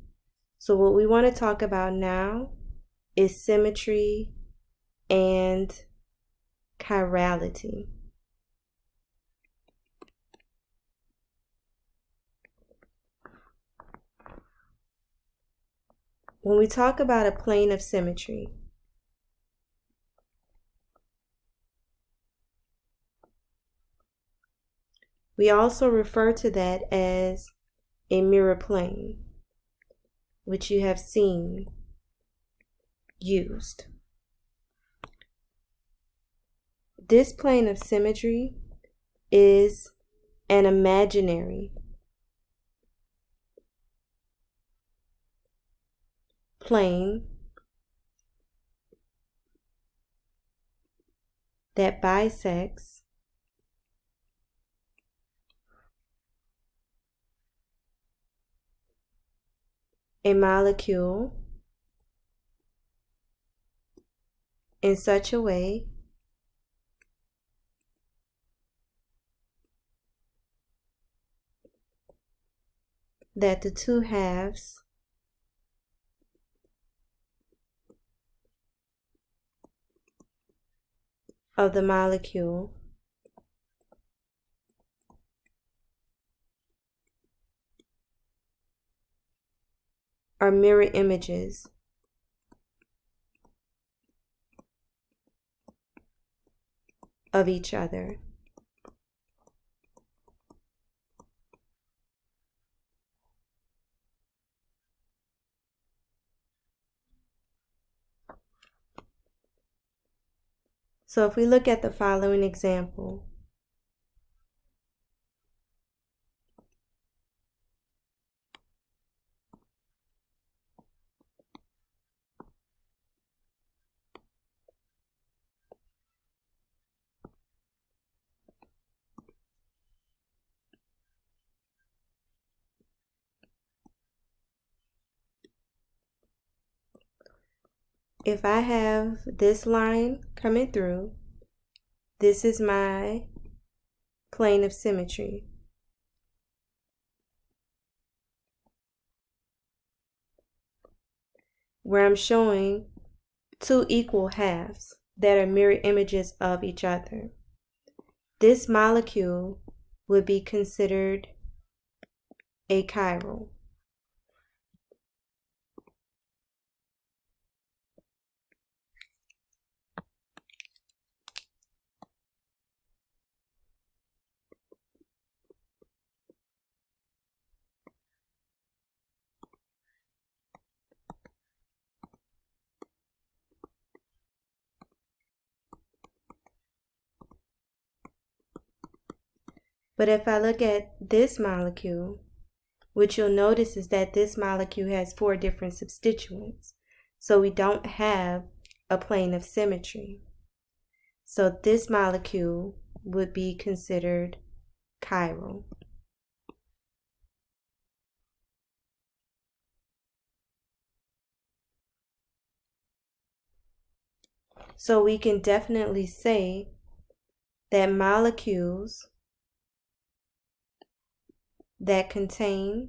So what we want to talk about now is symmetry and chirality. When we talk about a plane of symmetry, we also refer to that as a mirror plane, which you have seen used. This plane of symmetry is an imaginary plane that bisects a molecule in such a way that the two halves of the molecule are mirror images of each other. So if we look at the following example, if I have this line coming through, this is my plane of symmetry. Where I'm showing two equal halves that are mirror images of each other. This molecule would be considered achiral. But if I look at this molecule, what you'll notice is that this molecule has 4 different substituents. So we don't have a plane of symmetry. So this molecule would be considered chiral. So we can definitely say that molecules that contain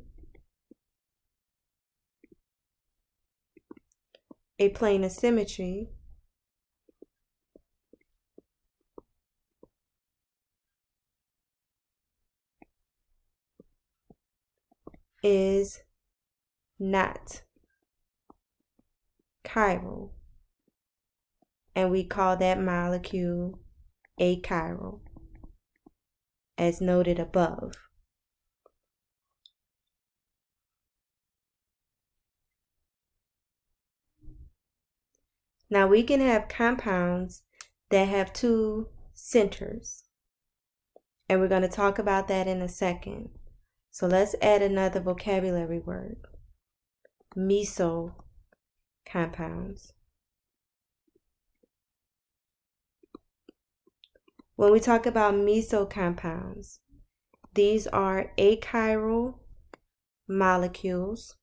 a plane of symmetry is not chiral, and we call that molecule achiral, as noted above. Now we can have compounds that have 2 centers, and we're going to talk about that in a second. So let's add another vocabulary word: meso compounds. When we talk about meso compounds, these are achiral molecules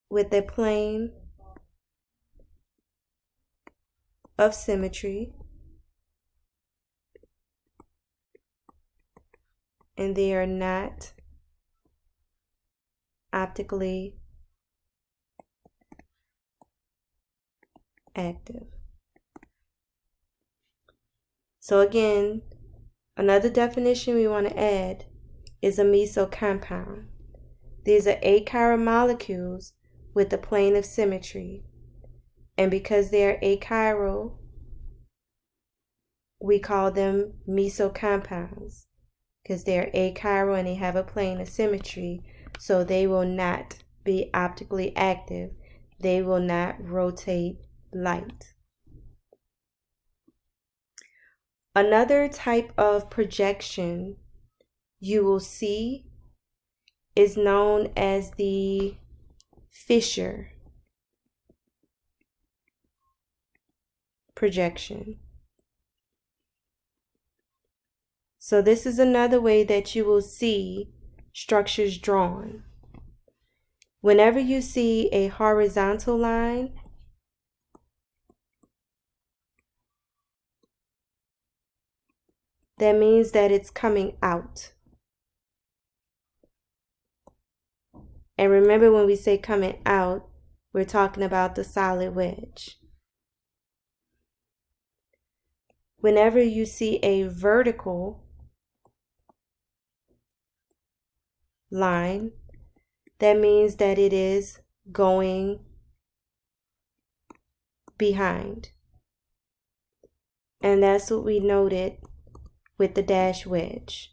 with a plane of symmetry, and they are not optically active. So again, another definition we want to add is a meso compound. These are achiral molecules with a plane of symmetry, and because they are achiral, we call them meso compounds because they are achiral and they have a plane of symmetry, so they will not be optically active. They will not rotate light. Another type of projection you will see is known as the Fisher projection. So this is another way that you will see structures drawn. Whenever you see a horizontal line, that means that it's coming out. And remember, when we say coming out, we're talking about the solid wedge. Whenever you see a vertical line, that means that it is going behind. And that's what we noted with the dash wedge.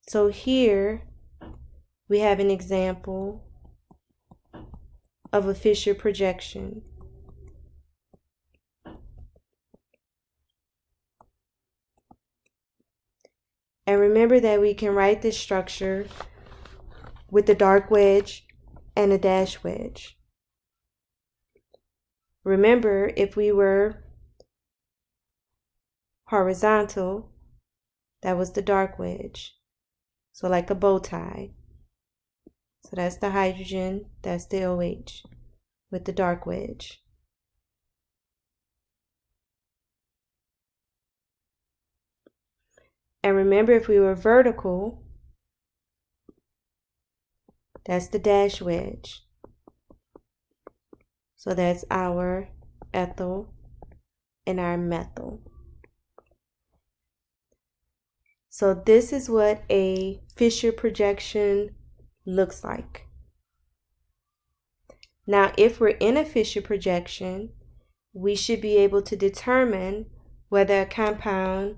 So here we have an example of a Fisher projection. And remember that we can write this structure with the dark wedge and a dash wedge. Remember, if we were horizontal, that was the dark wedge. So like a bow tie. So that's the hydrogen, that's the OH with the dark wedge. And remember, if we were vertical, that's the dash wedge. So that's our ethyl and our methyl. So this is what a Fisher projection looks like. Now, if we're in a Fisher projection, we should be able to determine whether a compound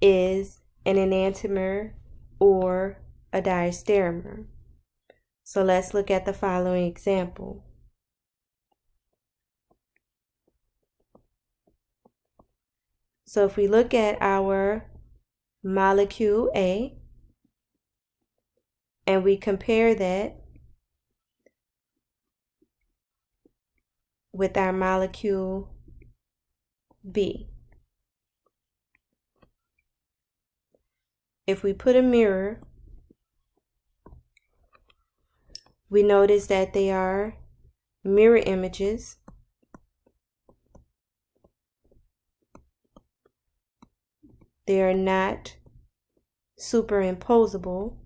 is an enantiomer or a diastereomer. So let's look at the following example. So if we look at our molecule A and we compare that with our molecule B. If we put a mirror, we notice that they are mirror images. They are not superimposable.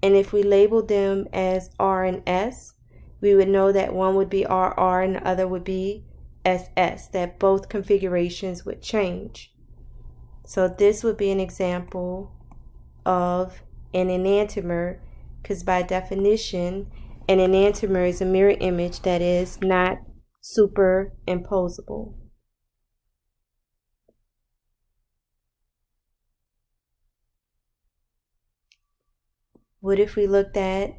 And if we label them as R and S, we would know that one would be RR and the other would be SS, that both configurations would change. So this would be an example of an enantiomer, because by definition, an enantiomer is a mirror image that is not superimposable. What if we looked at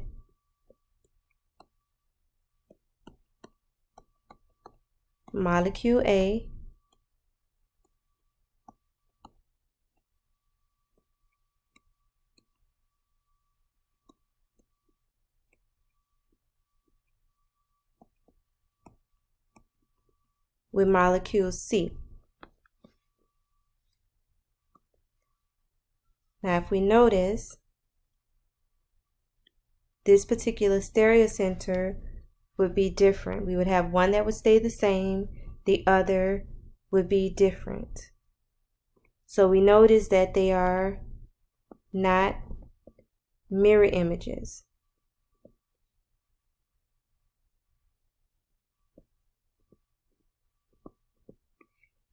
molecule A with molecule C? Now, if we notice, this particular stereocenter would be different. We would have one that would stay the same, the other would be different. So we notice that they are not mirror images.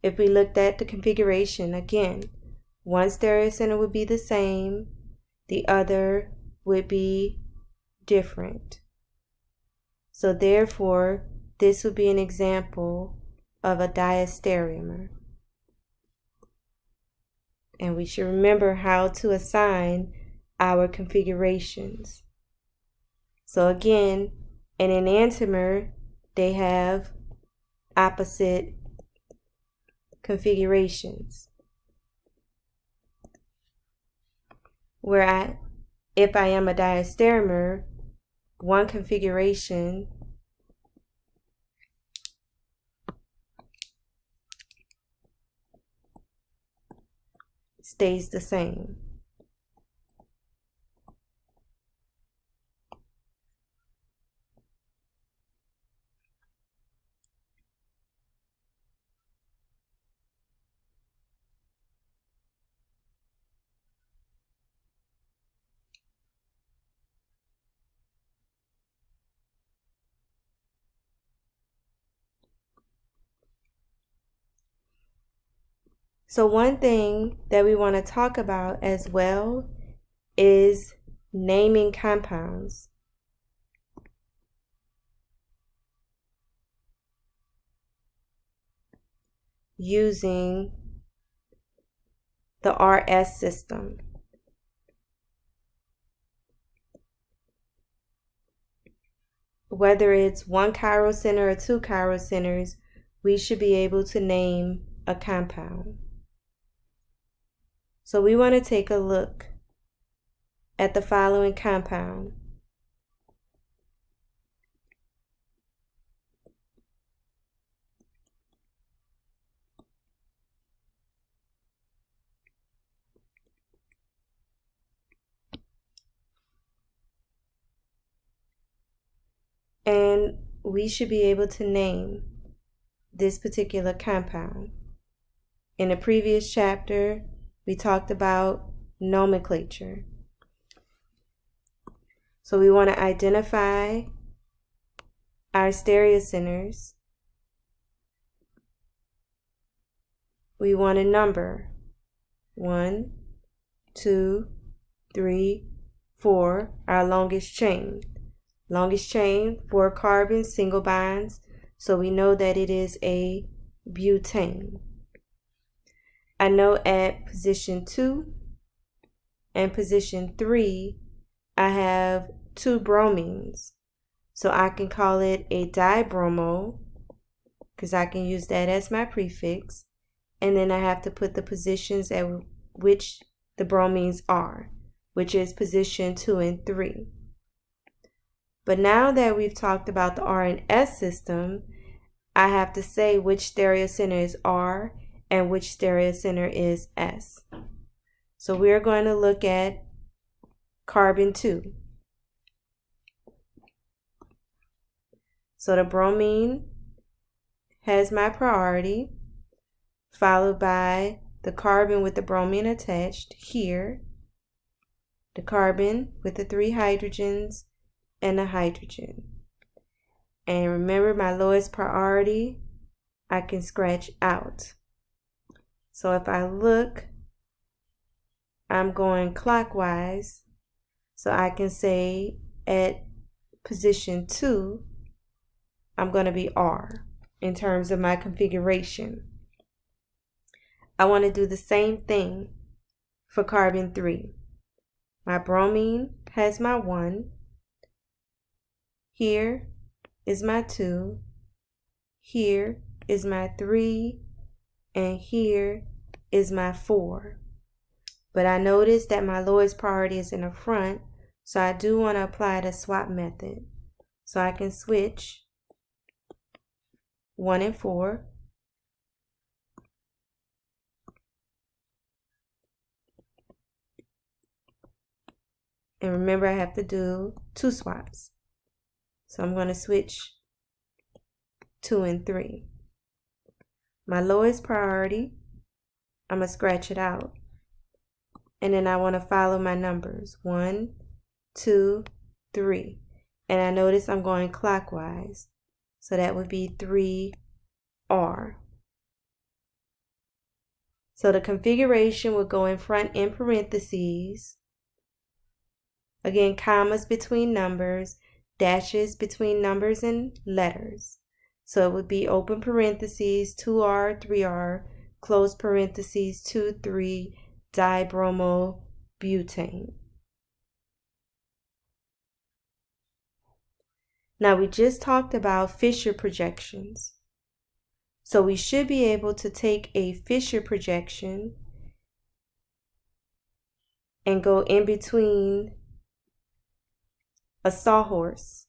If we looked at the configuration, again, one stereocenter would be the same, the other would be different. So therefore, this would be an example of a diastereomer. And we should remember how to assign our configurations. So again, in an enantiomer, they have opposite configurations. Where if I am a diastereomer, one configuration stays the same. So one thing that we want to talk about as well is naming compounds. Using the RS system. Whether it's one chiral center or two chiral centers, we should be able to name a compound. So we want to take a look at the following compound. And we should be able to name this particular compound. In a previous chapter, we talked about nomenclature. So we want to identify our stereocenters. We want a number 1, 2, 3, 4, our longest chain. Longest chain, 4 carbons, single bonds, so we know that it is a butane. I know at position 2 and position 3, I have 2 bromines. So I can call it a dibromo, because I can use that as my prefix. And then I have to put the positions at which the bromines are, which is position 2 and 3. But now that we've talked about the R and S system, I have to say which stereocenter is R and which stereocenter is S. So we're going to look at carbon 2. So the bromine has my priority, followed by the carbon with the bromine attached here, the carbon with the 3 hydrogens, and a hydrogen. And remember, my lowest priority, I can scratch out. So if I look, I'm going clockwise. So I can say at position 2, I'm going to be R in terms of my configuration. I want to do the same thing for carbon 3. My bromine has my 1. Here is my 2, here is my 3, and here is my 4. But I noticed that my lowest priority is in the front, so I do want to apply the swap method. So I can switch 1 and 4. And remember, I have to do 2 swaps. So I'm going to switch 2 and 3. My lowest priority, I'm going to scratch it out. And then I want to follow my numbers. 1, 2, 3. And I notice I'm going clockwise. So that would be 3R. So the configuration will go in front in parentheses. Again, commas between numbers, dashes between numbers and letters. So it would be open parentheses, 2R, 3R, close parentheses, 2, 3, dibromobutane. Now we just talked about Fisher projections. So we should be able to take a Fisher projection and go in between a sawhorse.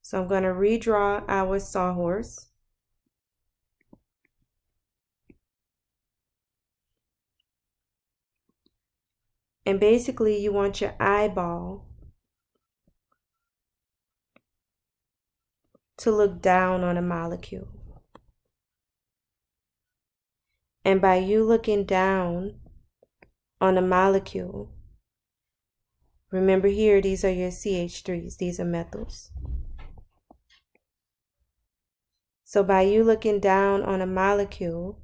So I'm going to redraw our sawhorse. And basically you want your eyeball to look down on a molecule. And by you looking down on a molecule, remember here, these are your CH3s, these are methyls. So by you looking down on a molecule,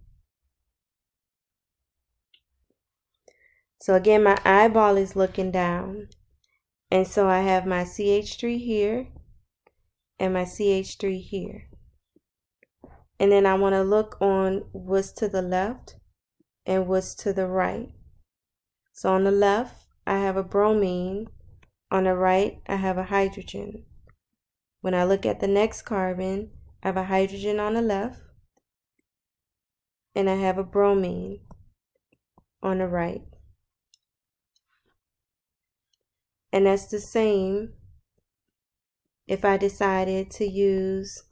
so again, my eyeball is looking down. And so I have my CH3 here and my CH3 here. And then I want to look on what's to the left and what's to the right. So on the left, I have a bromine. On the right, I have a hydrogen. When I look at the next carbon, I have a hydrogen on the left, and I have a bromine on the right. And that's the same if I decided to use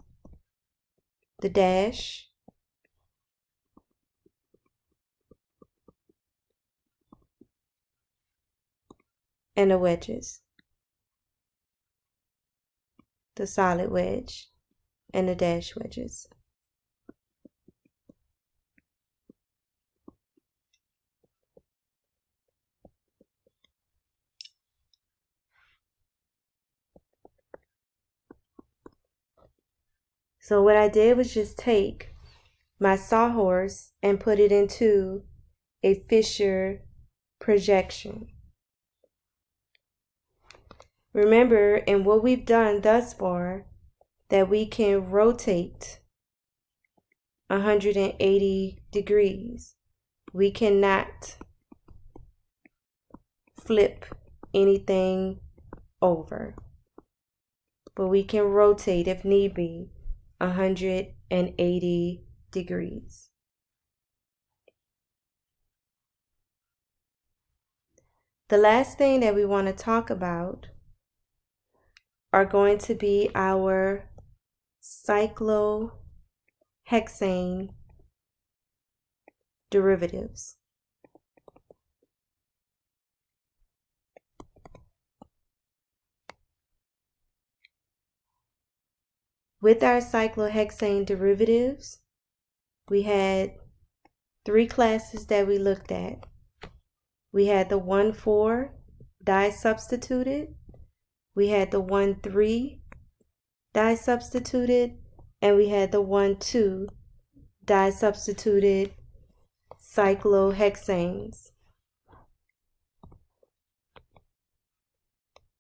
the dash and the wedges, the solid wedge and the dash wedges. So what I did was just take my sawhorse and put it into a Fisher projection. Remember, in what we've done thus far, that we can rotate 180 degrees. We cannot flip anything over, but we can rotate, if need be, 180 degrees. The last thing that we want to talk about are going to be our cyclohexane derivatives. With our cyclohexane derivatives, we had 3 classes that we looked at. We had the 1,4 disubstituted, we had the 1,3 disubstituted, and we had the 1,2 disubstituted cyclohexanes.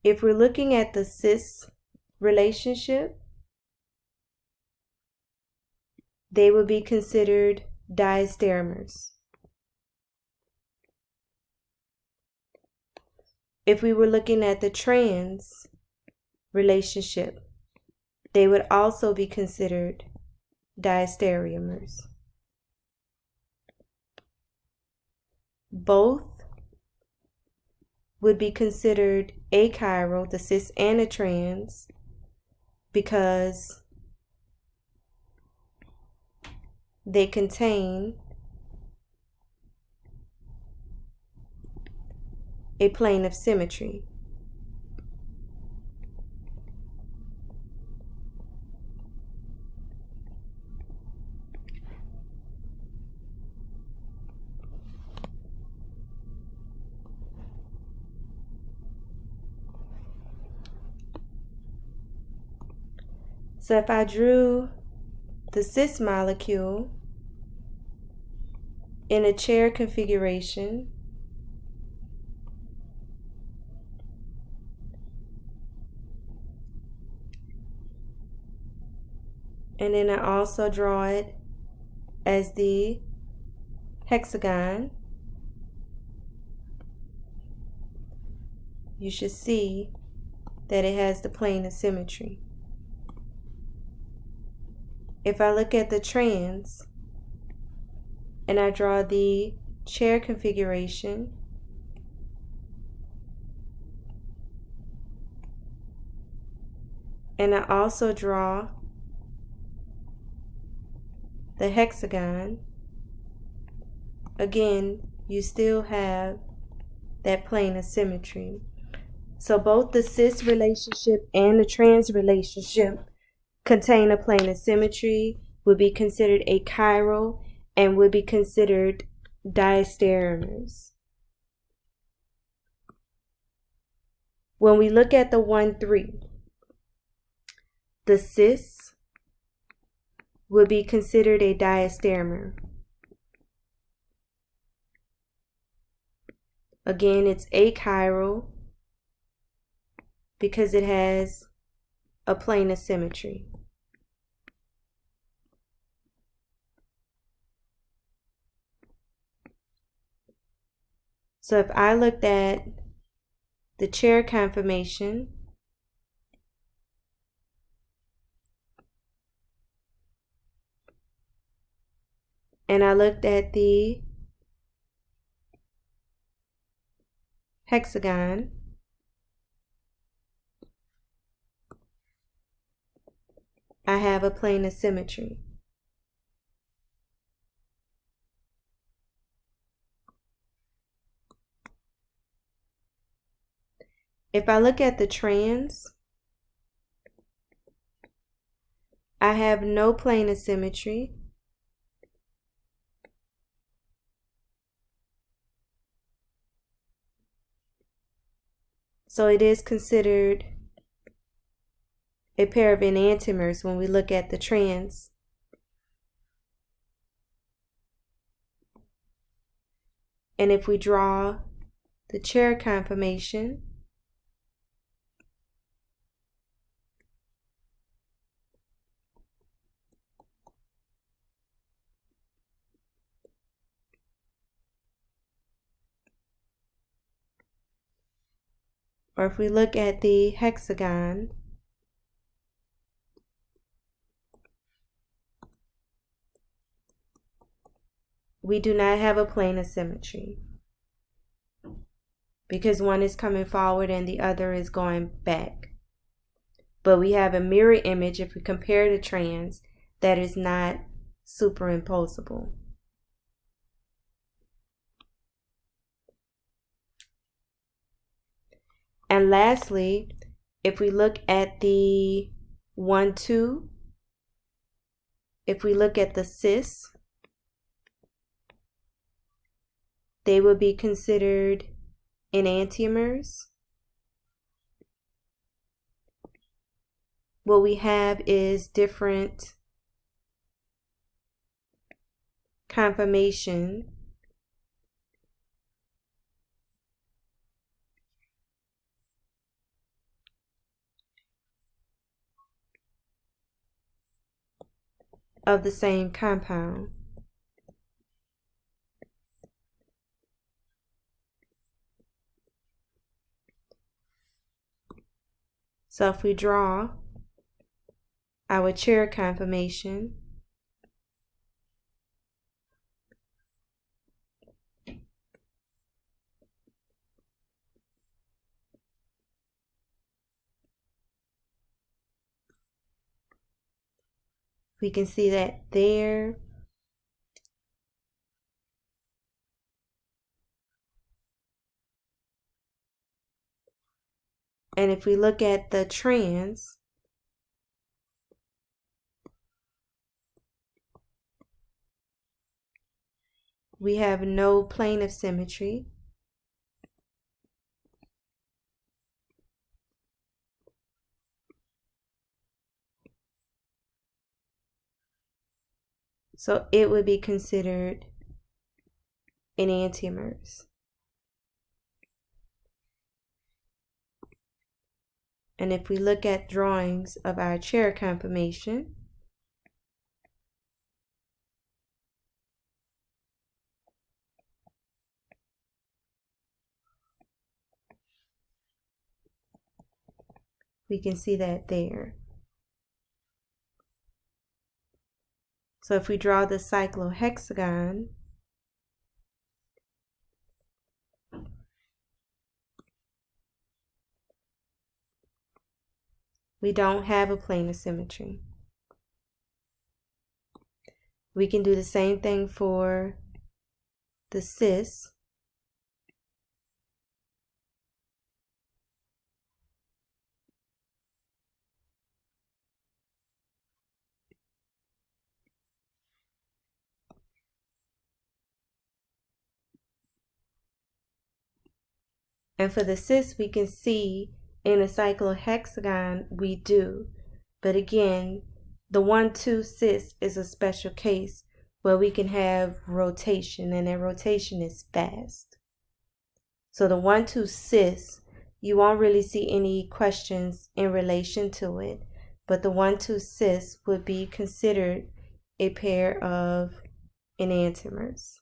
If we're looking at the cis relationship, they would be considered diastereomers. If we were looking at the trans relationship, they would also be considered diastereomers. Both would be considered achiral, the cis and the trans, because they contain a plane of symmetry. So if I drew the cis molecule in a chair configuration, and then I also draw it as the hexagon, you should see that it has the plane of symmetry. If I look at the trans and I draw the chair configuration, and I also draw the hexagon, again, you still have that plane of symmetry. So both the cis relationship and the trans relationship contain a plane of symmetry, would be considered achiral, and would be considered diastereomers. When we look at the 1,3, the cis would be considered a diastereomer. Again, it's achiral because it has a plane of symmetry. So if I looked at the chair conformation, and I looked at the hexagon, I have a plane of symmetry. If I look at the trans, I have no plane of symmetry. So it is considered a pair of enantiomers when we look at the trans. And if we draw the chair conformation, or if we look at the hexagon, we do not have a plane of symmetry because one is coming forward and the other is going back. But we have a mirror image if we compare the trans that is not superimposable. And lastly, if we look at the 1-2, if we look at the cis, they would be considered enantiomers. What we have is different conformation of the same compound. So if we draw our chair conformation, we can see that there. And if we look at the trans, we have no plane of symmetry. So it would be considered enantiomers. And if we look at drawings of our chair conformation, we can see that there. So if we draw the cyclohexagon, we don't have a plane of symmetry. We can do the same thing for the cis. And for the cis, we can see in a cyclohexagon we do. But again, the 1-2 cis is a special case where we can have rotation, and that rotation is fast. So the 1-2 cis, you won't really see any questions in relation to it, but the 1-2 cis would be considered a pair of enantiomers.